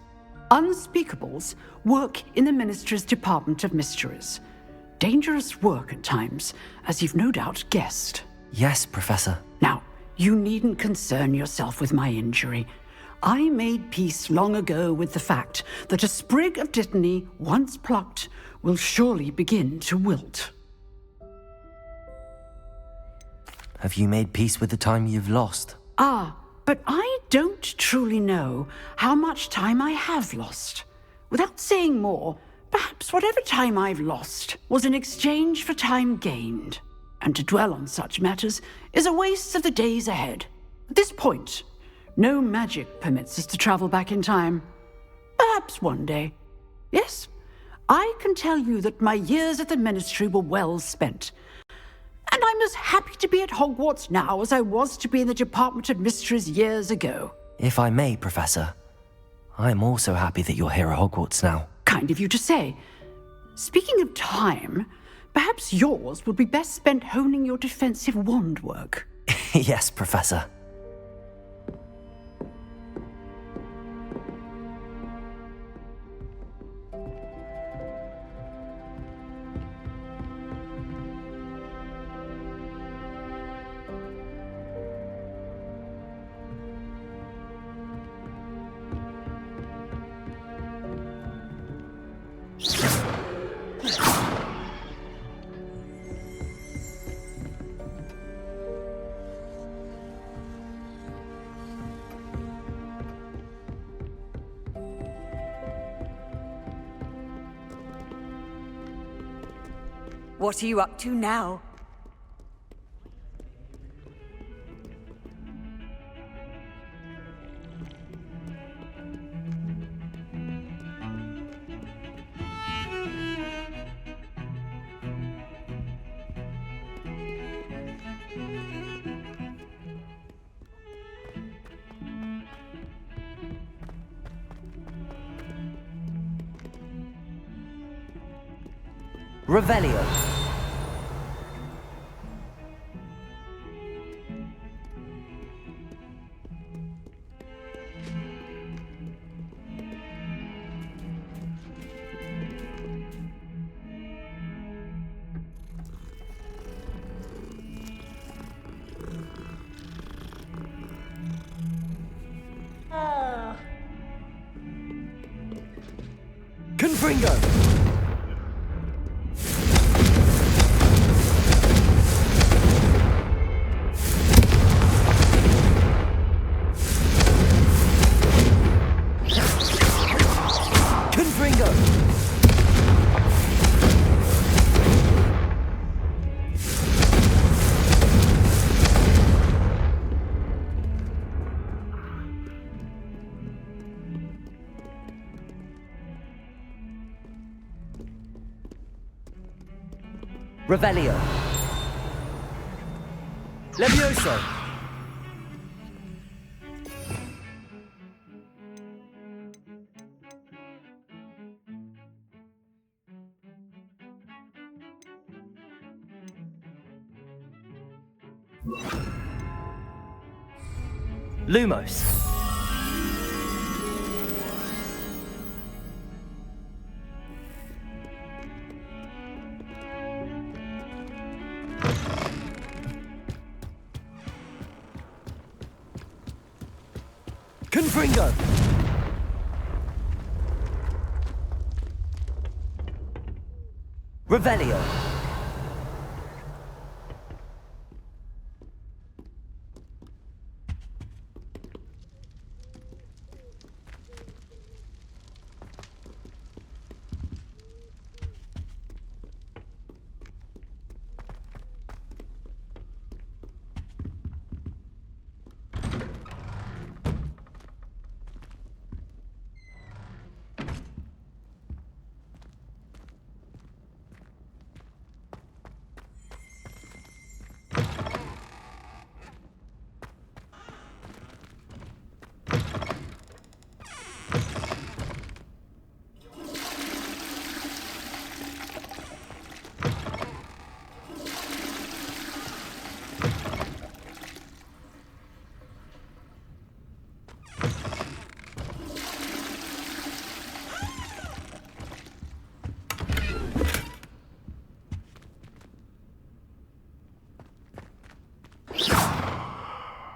Speaker 16: Unspeakables work in the Ministry's Department of Mysteries. Dangerous work at times, as you've no doubt guessed.
Speaker 1: Yes, Professor.
Speaker 16: Now, you needn't concern yourself with my injury. I made peace long ago with the fact that a sprig of dittany, once plucked, will surely begin to wilt.
Speaker 1: Have you made peace with the time you've lost?
Speaker 16: Ah, but I don't truly know how much time I have lost. Without saying more, perhaps whatever time I've lost was in exchange for time gained. And to dwell on such matters is a waste of the days ahead. At this point, no magic permits us to travel back in time. Perhaps one day. Yes, I can tell you that my years at the Ministry were well spent. And I'm as happy to be at Hogwarts now as I was to be in the Department of Mysteries years ago.
Speaker 1: If I may, Professor, I'm also happy that you're here at Hogwarts now.
Speaker 16: Kind of you to say. Speaking of time, perhaps yours would be best spent honing your defensive wand work.
Speaker 1: Yes, Professor.
Speaker 3: What are you up to now?
Speaker 1: Revelio. Confringo! Revelio. Levioso. Lumos. Confringo. Revelio.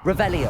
Speaker 1: Revelio.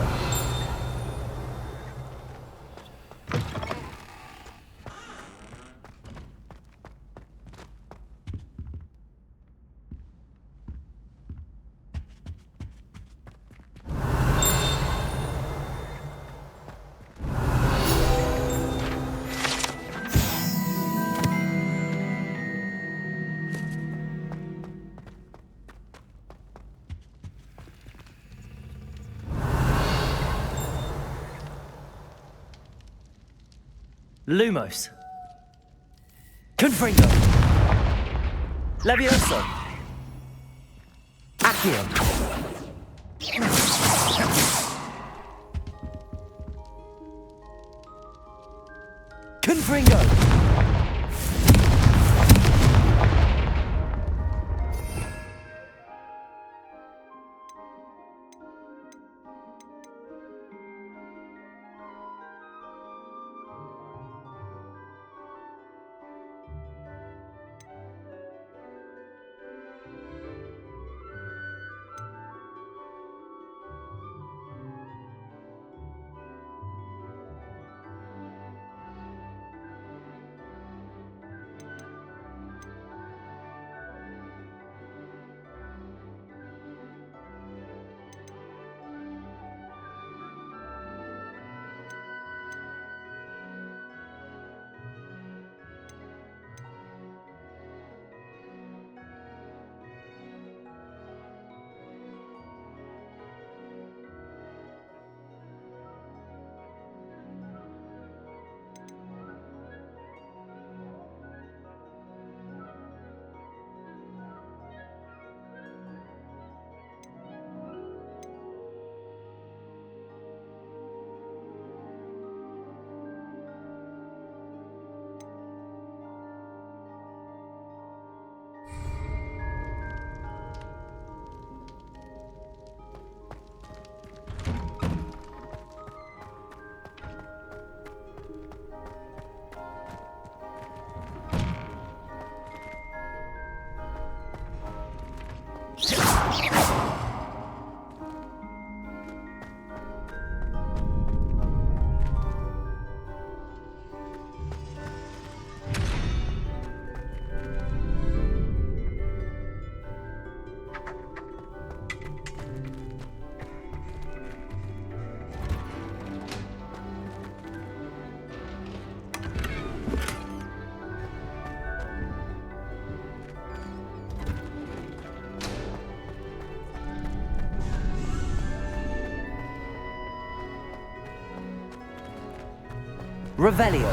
Speaker 1: Lumos. Confringo. Levioso. Accio. Confringo. Revelio.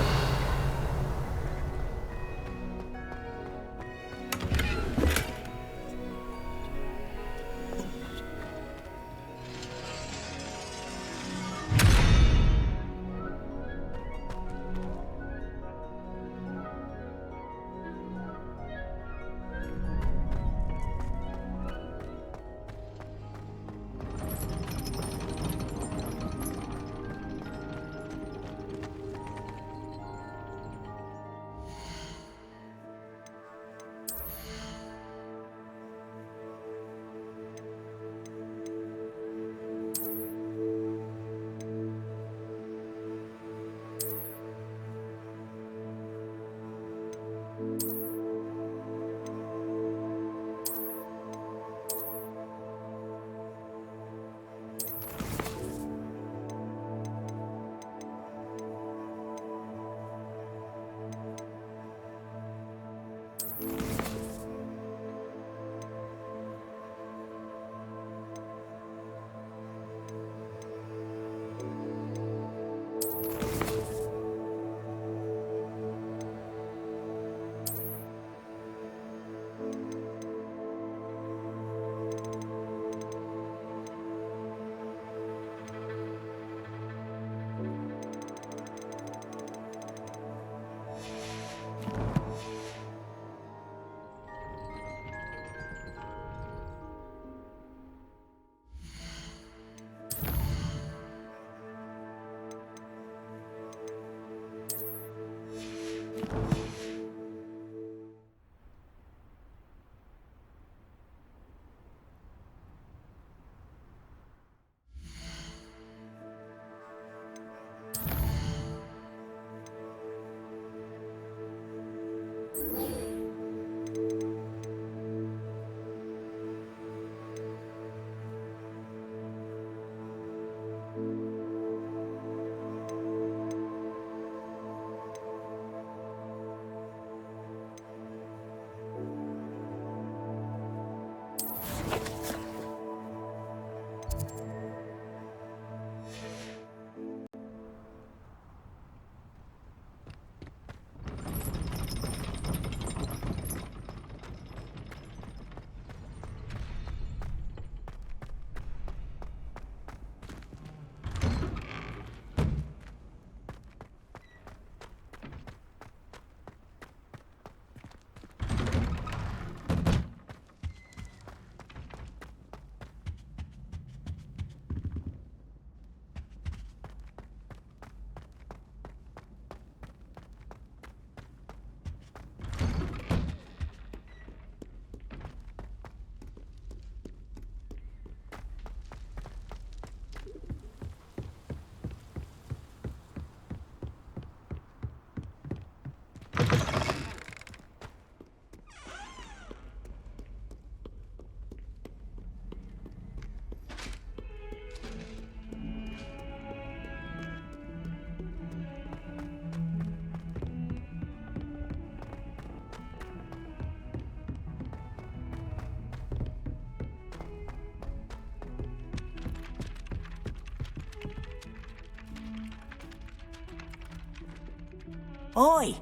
Speaker 7: Oi,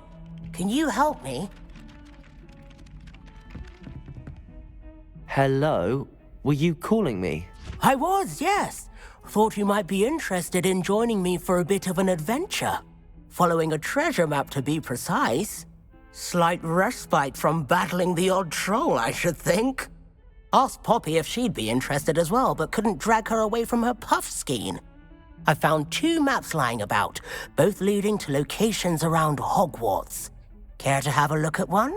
Speaker 7: can you help me?
Speaker 1: Hello? Were you calling me?
Speaker 7: I was, yes. Thought you might be interested in joining me for a bit of an adventure. Following a treasure map, to be precise. Slight respite from battling the odd troll, I should think. Asked Poppy if she'd be interested as well, but couldn't drag her away from her puff skein. I found 2 maps lying about, both leading to locations around Hogwarts. Care to have a look at one?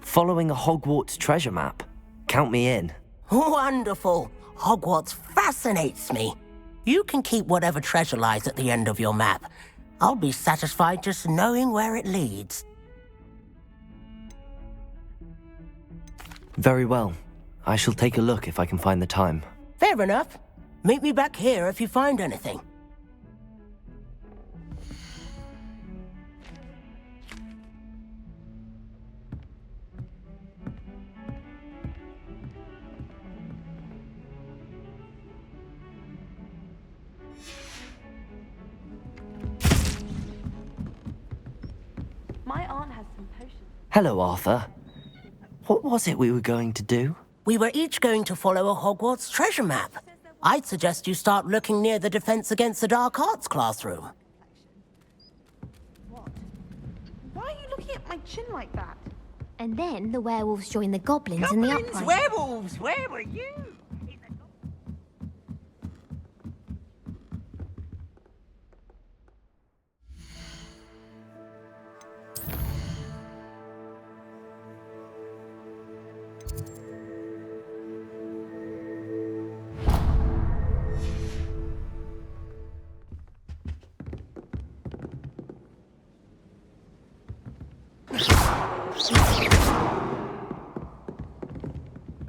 Speaker 1: Following a Hogwarts treasure map? Count me in.
Speaker 7: Wonderful. Hogwarts fascinates me. You can keep whatever treasure lies at the end of your map. I'll be satisfied just knowing where it leads.
Speaker 1: Very well. I shall take a look if I can find the time.
Speaker 7: Fair enough. Meet me back here if you find anything.
Speaker 9: My aunt has some potions.
Speaker 1: Hello, Arthur. What was it we were going to do?
Speaker 7: We were each going to follow a Hogwarts treasure map. I'd suggest you start looking near the Defense Against the Dark Arts classroom.
Speaker 9: Why are you looking at my chin like that? And then the werewolves join the goblins in the uprising.
Speaker 8: Werewolves! Where were you?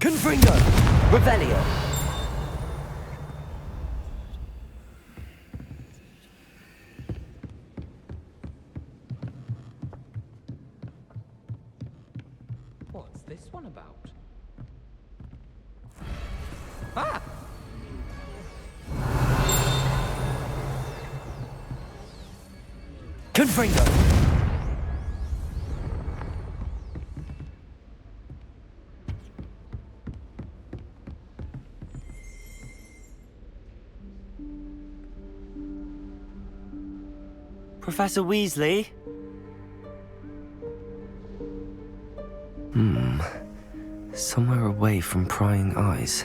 Speaker 1: Confringo! Revelio!
Speaker 5: What's this one about? Ah!
Speaker 1: Confringo! Professor Weasley? Somewhere away from prying eyes.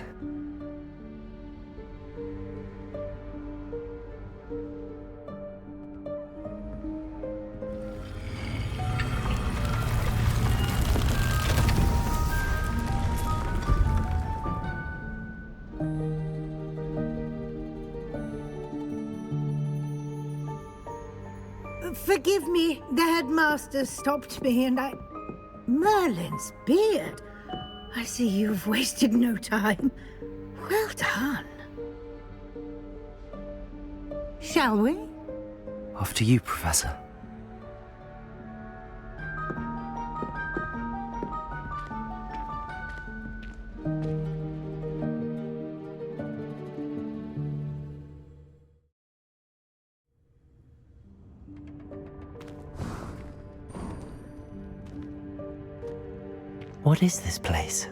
Speaker 11: Forgive me, the headmaster stopped me and I... Merlin's beard. I see you've wasted no time. Well done. Shall we?
Speaker 1: After you, Professor. What is this place?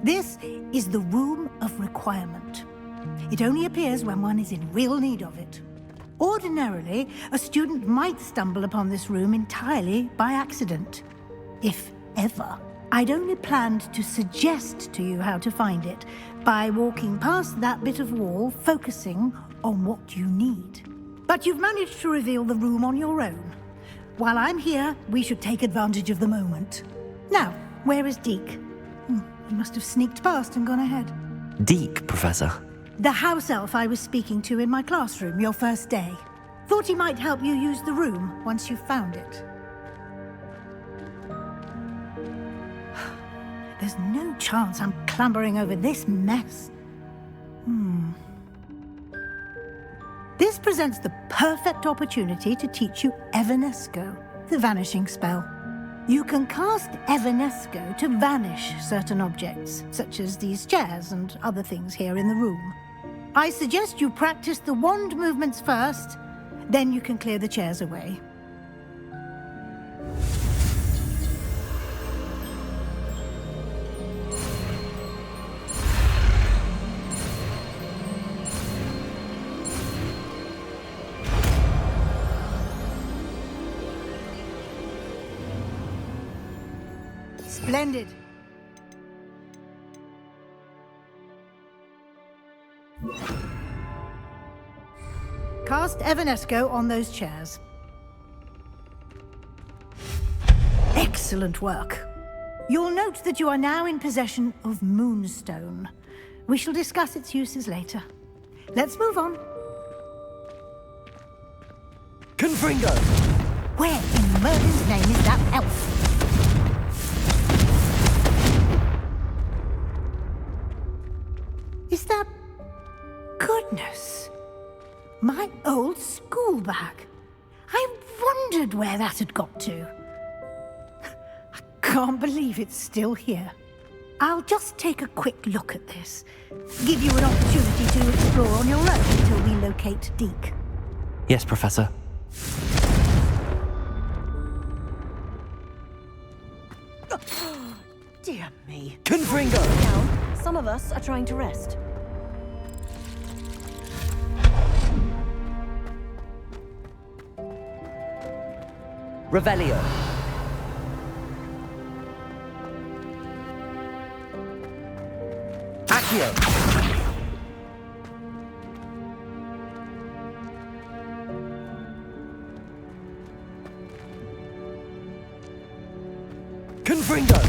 Speaker 11: This is the Room of Requirement. It only appears when one is in real need of it. Ordinarily, a student might stumble upon this room entirely by accident. If ever. I'd only planned to suggest to you how to find it by walking past that bit of wall, focusing on what you need. But you've managed to reveal the room on your own. While I'm here, we should take advantage of the moment. Now, where is Deke? He must have sneaked past and gone ahead.
Speaker 1: Deke, Professor.
Speaker 11: The house elf I was speaking to in my classroom your first day. Thought he might help you use the room once you found it. There's no chance I'm clambering over this mess. This presents the perfect opportunity to teach you Evanesco, the vanishing spell. You can cast Evanesco to vanish certain objects, such as these chairs and other things here in the room. I suggest you practice the wand movements first, then you can clear the chairs away. Splendid. Cast Evanesco on those chairs. Excellent work. You'll note that you are now in possession of Moonstone. We shall discuss its uses later. Let's move on.
Speaker 15: Confringo!
Speaker 11: Where in Merlin's name is that elf? Is that... Goodness. My old school bag. I wondered where that had got to. I can't believe it's still here. I'll just take a quick look at this. Give you an opportunity to explore on your own until we locate Deke.
Speaker 1: Yes, Professor.
Speaker 17: Dear me.
Speaker 15: Confringo!
Speaker 17: Down. Some of us are trying to rest.
Speaker 15: Revelio. Accio. Confringo.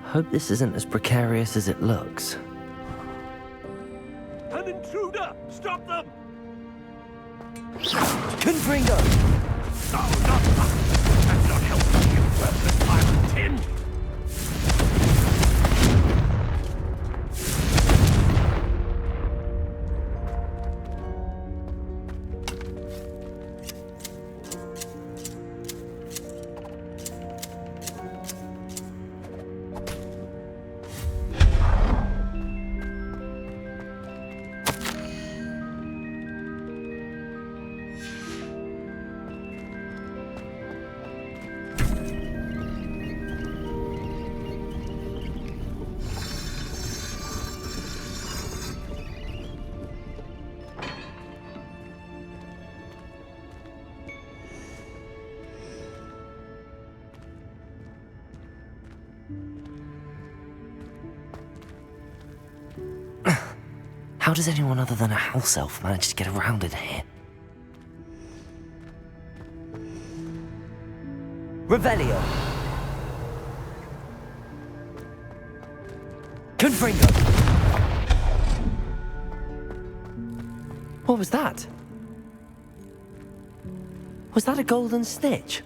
Speaker 1: Hope this isn't as precarious as it looks.
Speaker 2: An intruder! Stop them!
Speaker 15: Confringo!
Speaker 2: No, not that! That's not helping you, worthless pirate tin!
Speaker 1: How does anyone other than a house elf manage to get around in here?
Speaker 15: Revelio. Confringo.
Speaker 1: What was that? Was that a golden stitch?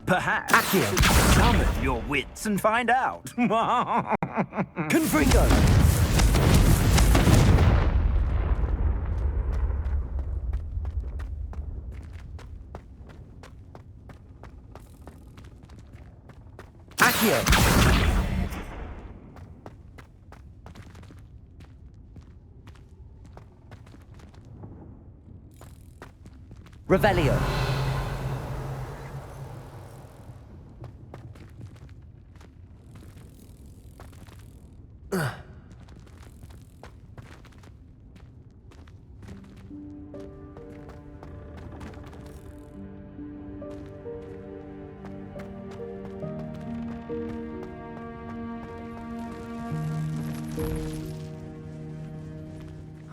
Speaker 18: Perhaps
Speaker 15: Accio.
Speaker 18: summon your wits and find out.
Speaker 15: Confringo. Accio. Revelio.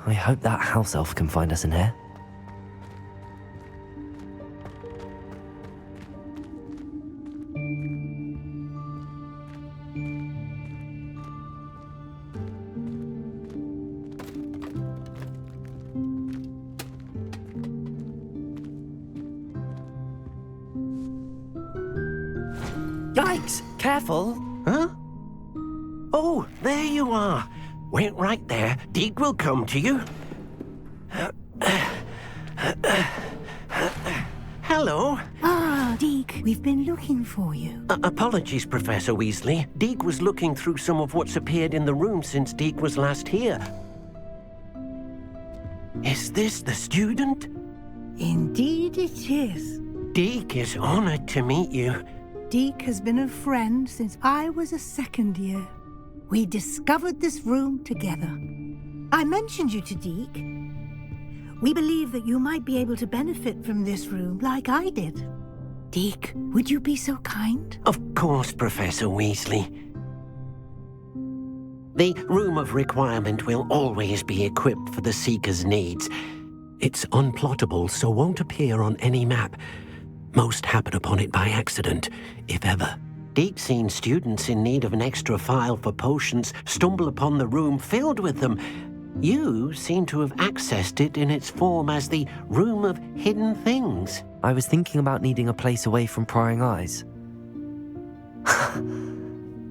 Speaker 1: I hope that house elf can find us in here.
Speaker 2: Yikes! Careful! Huh? Oh, there you are. Wait right there. Deke will come to you. Hello.
Speaker 11: Ah, Deke, we've been looking for you.
Speaker 2: Apologies, Professor Weasley. Deke was looking through some of what's appeared in the room since Deke was last here. Is this the student?
Speaker 11: Indeed it is.
Speaker 2: Deke is honored to meet you.
Speaker 11: Deke has been a friend since I was a second year. We discovered this room together. I mentioned you to Deke. We believe that you might be able to benefit from this room like I did. Deke, would you be so kind?
Speaker 2: Of course, Professor Weasley. The Room of Requirement will always be equipped for the Seeker's needs. It's unplottable, so won't appear on any map. Most happen upon it by accident, if ever. Deke's seen students in need of an extra file for potions stumble upon the room filled with them. You seem to have accessed it in its form as the Room of Hidden Things.
Speaker 1: I was thinking about needing a place away from prying eyes.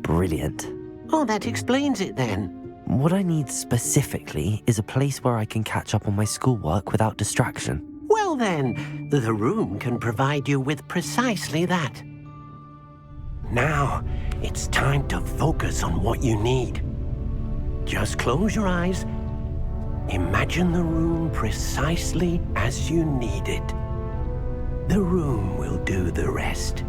Speaker 1: Brilliant.
Speaker 2: Oh, that explains it then.
Speaker 1: What I need specifically is a place where I can catch up on my schoolwork without distraction.
Speaker 2: Well then, the room can provide you with precisely that. Now, it's time to focus on what you need. Just close your eyes. Imagine the room precisely as you need it. The room will do the rest.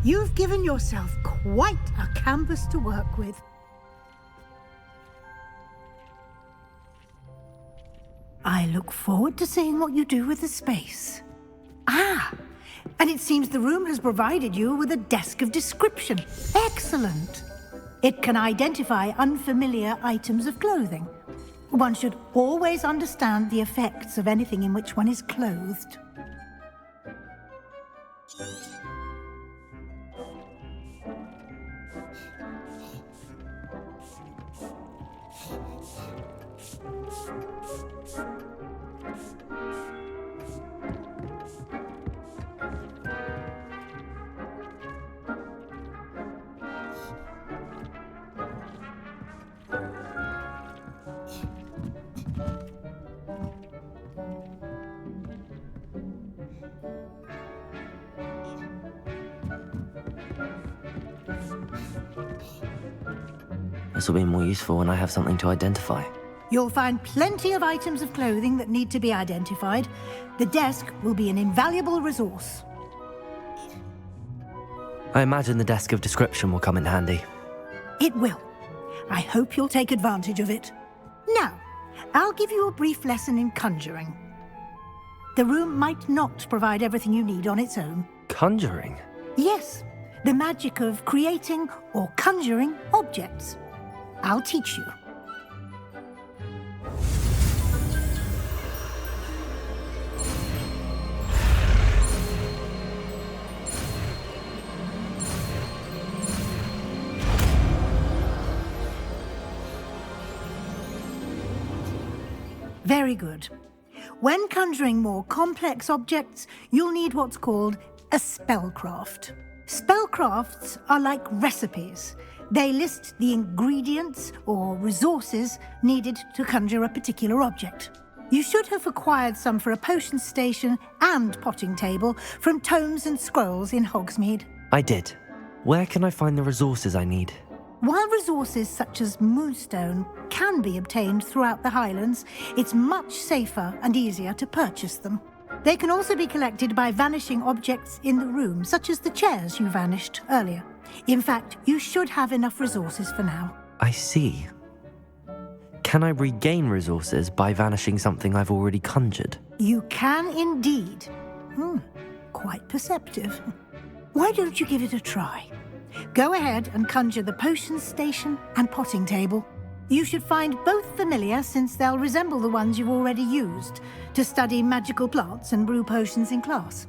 Speaker 11: You've given yourself quite a canvas to work with. I look forward to seeing what you do with the space. Ah, and it seems the room has provided you with a desk of description. Excellent. It can identify unfamiliar items of clothing. One should always understand the effects of anything in which one is clothed.
Speaker 1: This will be more useful when I have something to identify.
Speaker 11: You'll find plenty of items of clothing that need to be identified. The desk will be an invaluable resource.
Speaker 1: I imagine the desk of description will come in handy.
Speaker 11: It will. I hope you'll take advantage of it. Now, I'll give you a brief lesson in conjuring. The room might not provide everything you need on its own.
Speaker 1: Conjuring?
Speaker 11: Yes, the magic of creating or conjuring objects. I'll teach you. Very good. When conjuring more complex objects, you'll need what's called a spellcraft. Spellcrafts are like recipes. They list the ingredients or resources needed to conjure a particular object. You should have acquired some for a potion station and potting table from tomes and scrolls in Hogsmeade.
Speaker 1: I did. Where can I find the resources I need?
Speaker 11: While resources such as moonstone can be obtained throughout the Highlands, it's much safer and easier to purchase them. They can also be collected by vanishing objects in the room, such as the chairs you vanished earlier. In fact, you should have enough resources for now.
Speaker 1: I see. Can I regain resources by vanishing something I've already conjured?
Speaker 11: You can indeed. Quite perceptive. Why don't you give it a try? Go ahead and conjure the potion station and potting table. You should find both familiar, since they'll resemble the ones you've already used to study magical plants and brew potions in class.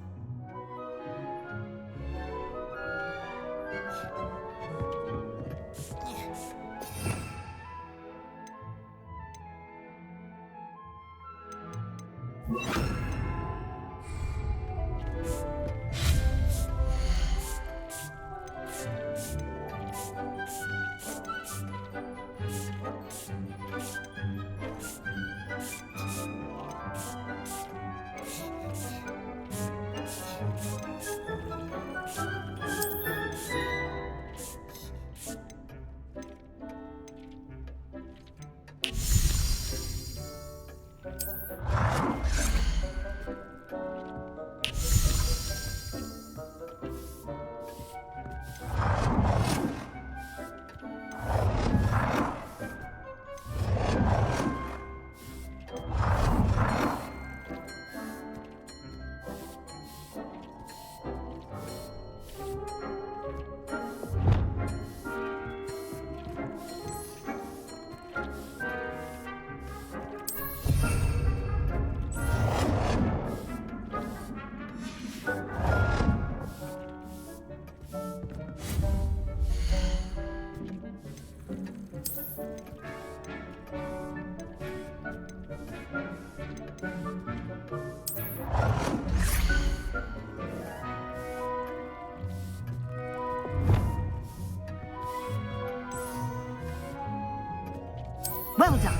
Speaker 11: Well done.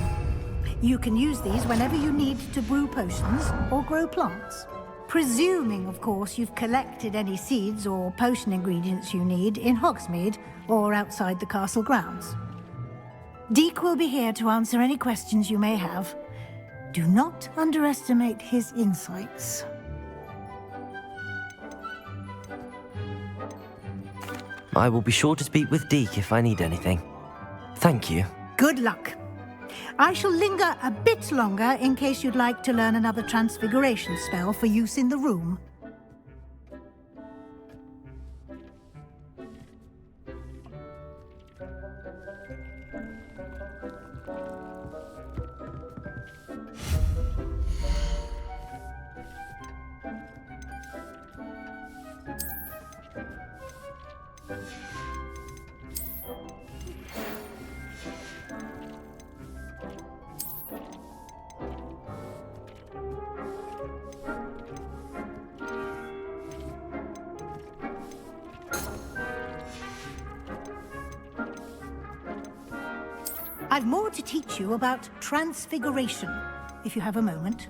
Speaker 11: You can use these whenever you need to brew potions or grow plants. Presuming, of course, you've collected any seeds or potion ingredients you need in Hogsmeade or outside the castle grounds. Deke will be here to answer any questions you may have. Do not underestimate his insights.
Speaker 1: I will be sure to speak with Deke if I need anything. Thank you.
Speaker 11: Good luck. I shall linger a bit longer in case you'd like to learn another transfiguration spell for use in the room. I've more to teach you about transfiguration, if you have a moment.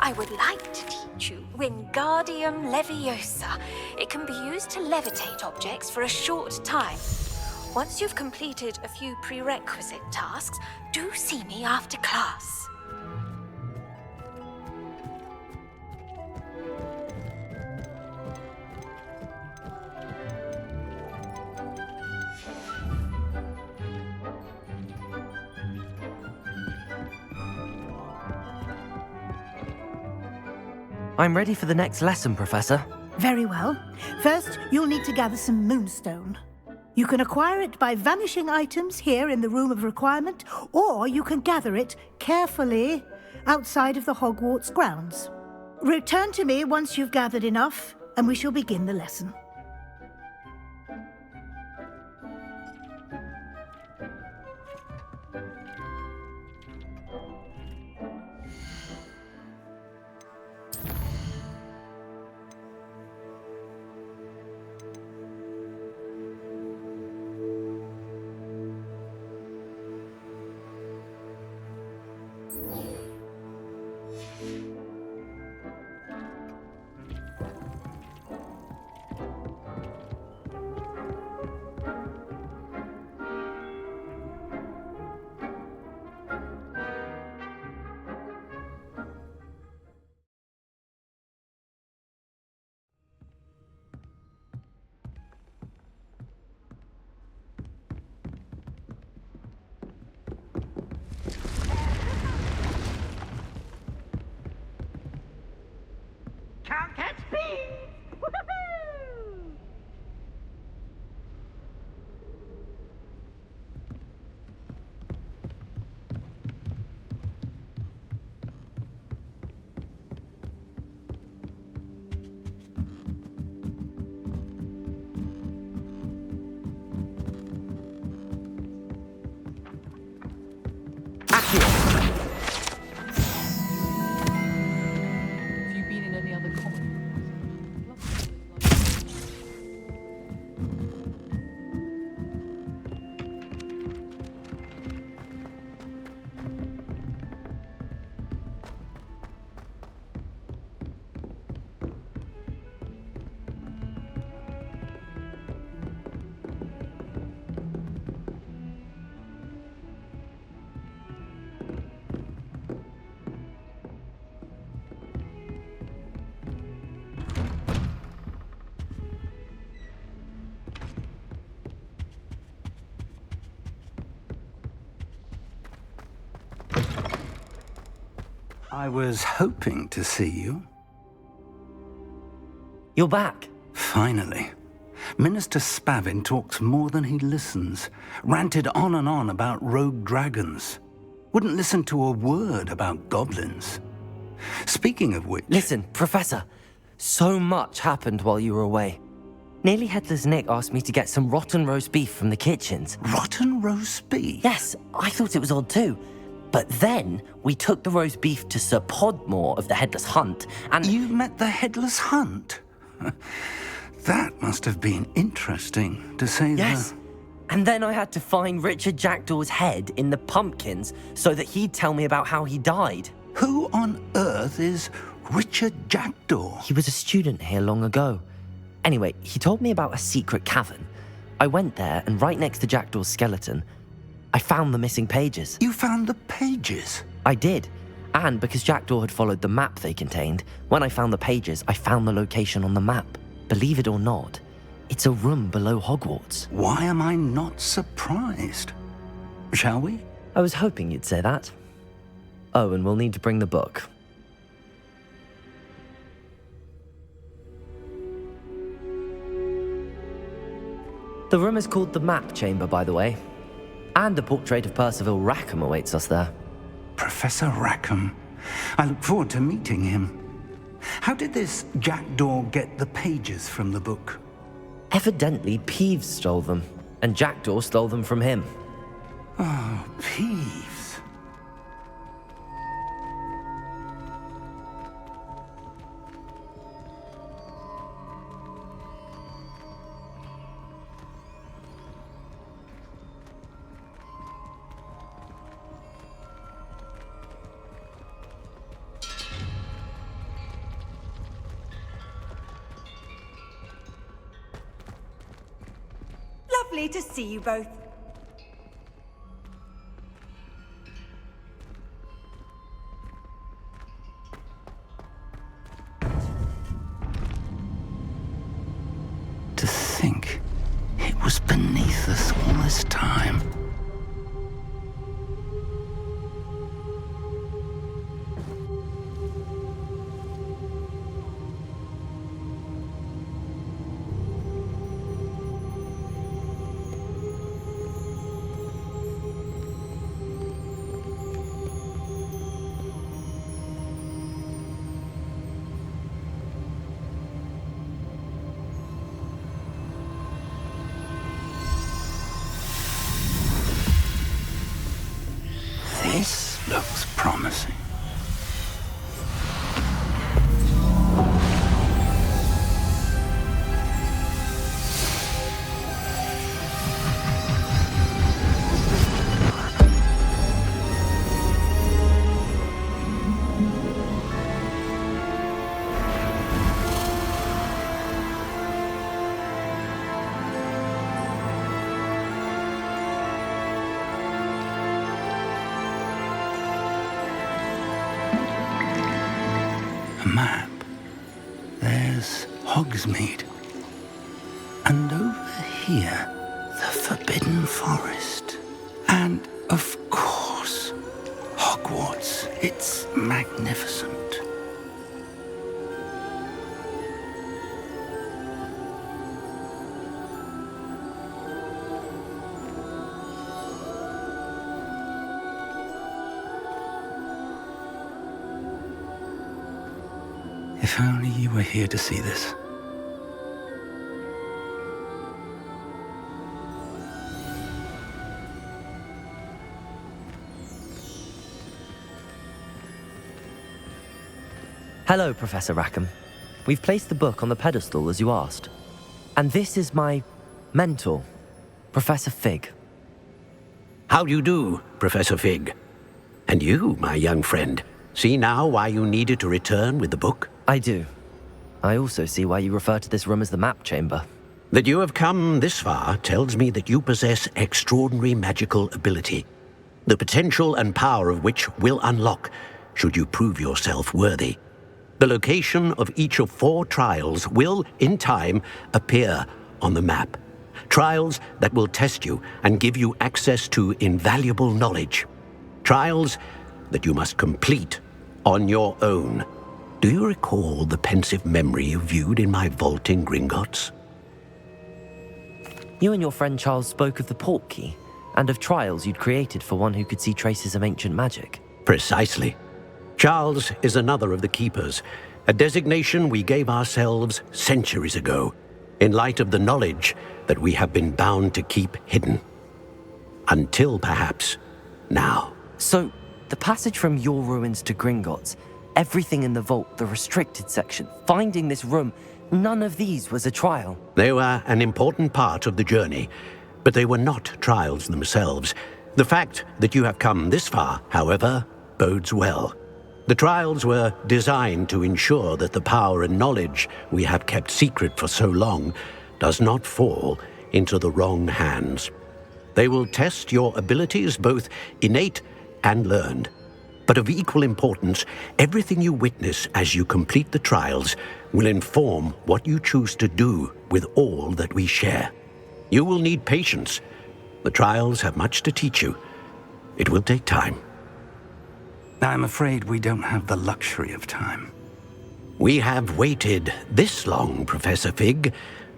Speaker 19: I would like to teach you Wingardium Leviosa. It can be used to levitate objects for a short time. Once you've completed a few prerequisite tasks, do see me after class.
Speaker 1: I'm ready for the next lesson, Professor.
Speaker 11: Very well. First, you'll need to gather some moonstone. You can acquire it by vanishing items here in the Room of Requirement, or you can gather it carefully outside of the Hogwarts grounds. Return to me once you've gathered enough, and we shall begin the lesson.
Speaker 20: Can't catch me! Woohoo!
Speaker 5: Have you been in any other comic?
Speaker 18: I was hoping to see you.
Speaker 1: You're back.
Speaker 18: Finally. Minister Spavin talks more than he listens. Ranted on and on about rogue dragons. Wouldn't listen to a word about goblins. Speaking of which...
Speaker 1: Listen, Professor. So much happened while you were away. Nearly Headless Nick asked me to get some rotten roast beef from the kitchens.
Speaker 18: Rotten roast beef?
Speaker 1: Yes, I thought it was odd too. But then we took the roast beef to Sir Podmore of the Headless Hunt, and...
Speaker 18: You met the Headless Hunt? That must have been interesting, to say the...
Speaker 1: Yes. And then I had to find Richard Jackdaw's head in the pumpkins so that he'd tell me about how he died.
Speaker 18: Who on earth is Richard Jackdaw?
Speaker 1: He was a student here long ago. Anyway, he told me about a secret cavern. I went there, and right next to Jackdaw's skeleton, I found the missing pages.
Speaker 18: You found the pages?
Speaker 1: I did. And because Jackdaw had followed the map they contained, when I found the pages, I found the location on the map. Believe it or not, it's a room below Hogwarts.
Speaker 18: Why am I not surprised? Shall we?
Speaker 1: I was hoping you'd say that. Oh, and we'll need to bring the book. The room is called the Map Chamber, by the way. And a portrait of Percival Rackham awaits us there.
Speaker 18: Professor Rackham. I look forward to meeting him. How did this Jackdaw get the pages from the book?
Speaker 1: Evidently, Peeves stole them, and Jackdaw stole them from him.
Speaker 18: Oh, Peeves.
Speaker 3: Lovely to see you both.
Speaker 18: To think it was beneath us all this time. This looks promising. A map. There's Hogsmeade. And over here, the Forbidden Forest. And, of course, Hogwarts. It's magnificent. If only you were here to see this.
Speaker 1: Hello, Professor Rackham. We've placed the book on the pedestal as you asked. And this is my mentor, Professor Fig.
Speaker 2: How do you do, Professor Fig? And you, my young friend, see now why you needed to return with the book?
Speaker 1: I do. I also see why you refer to this room as the Map Chamber.
Speaker 2: That you have come this far tells me that you possess extraordinary magical ability, the potential and power of which will unlock should you prove yourself worthy. The location of each of 4 trials will, in time, appear on the map. Trials that will test you and give you access to invaluable knowledge. Trials that you must complete on your own. Do you recall the pensive memory you viewed in my vault in Gringotts?
Speaker 1: You and your friend Charles spoke of the Portkey, and of trials you'd created for one who could see traces of ancient magic.
Speaker 2: Precisely. Charles is another of the Keepers, a designation we gave ourselves centuries ago. in light of the knowledge that we have been bound to keep hidden. Until perhaps now.
Speaker 1: So, the passage from your ruins to Gringotts, everything in the vault, the restricted section, finding this room, none of these was a trial.
Speaker 2: They were an important part of the journey, but they were not trials themselves. The fact that you have come this far, however, bodes well. The trials were designed to ensure that the power and knowledge we have kept secret for so long does not fall into the wrong hands. They will test your abilities, both innate and learned. But of equal importance, everything you witness as you complete the trials will inform what you choose to do with all that we share. You will need patience. The trials have much to teach you. It will take time.
Speaker 18: I'm afraid we don't have the luxury of time.
Speaker 2: We have waited this long, Professor Fig.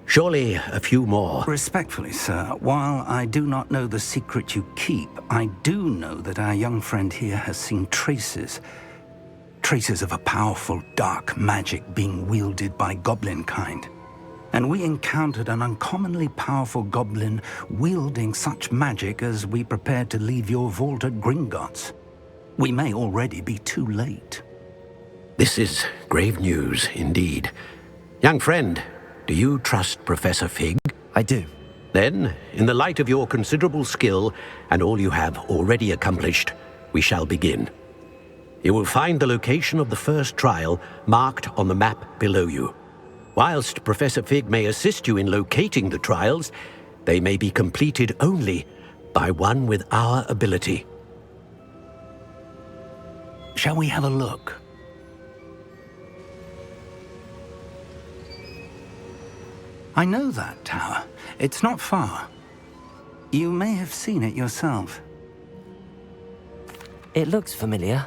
Speaker 2: Surely a few more.
Speaker 18: Respectfully, sir, while I do not know the secret you keep, I do know that our young friend here has seen traces of a powerful dark magic being wielded by goblin kind. And we encountered an uncommonly powerful goblin wielding such magic as we prepared to leave your vault at Gringotts. We may already be too late.
Speaker 2: This is grave news indeed. Young friend, do you trust Professor Fig?
Speaker 1: I do.
Speaker 2: Then, in the light of your considerable skill and all you have already accomplished, we shall begin. You will find the location of the first trial marked on the map below you. Whilst Professor Fig may assist you in locating the trials, they may be completed only by one with our ability.
Speaker 18: Shall we have a look? I know that tower. It's not far. You may have seen it yourself.
Speaker 1: It looks familiar.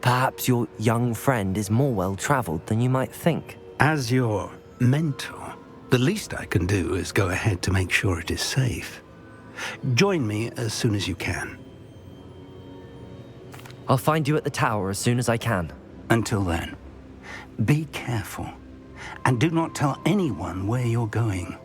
Speaker 1: Perhaps your young friend is more well-traveled than you might think.
Speaker 18: As your mentor, the least I can do is go ahead to make sure it is safe. Join me as soon as you can.
Speaker 1: I'll find you at the tower as soon as I can.
Speaker 18: Until then, be careful. And do not tell anyone where you're going.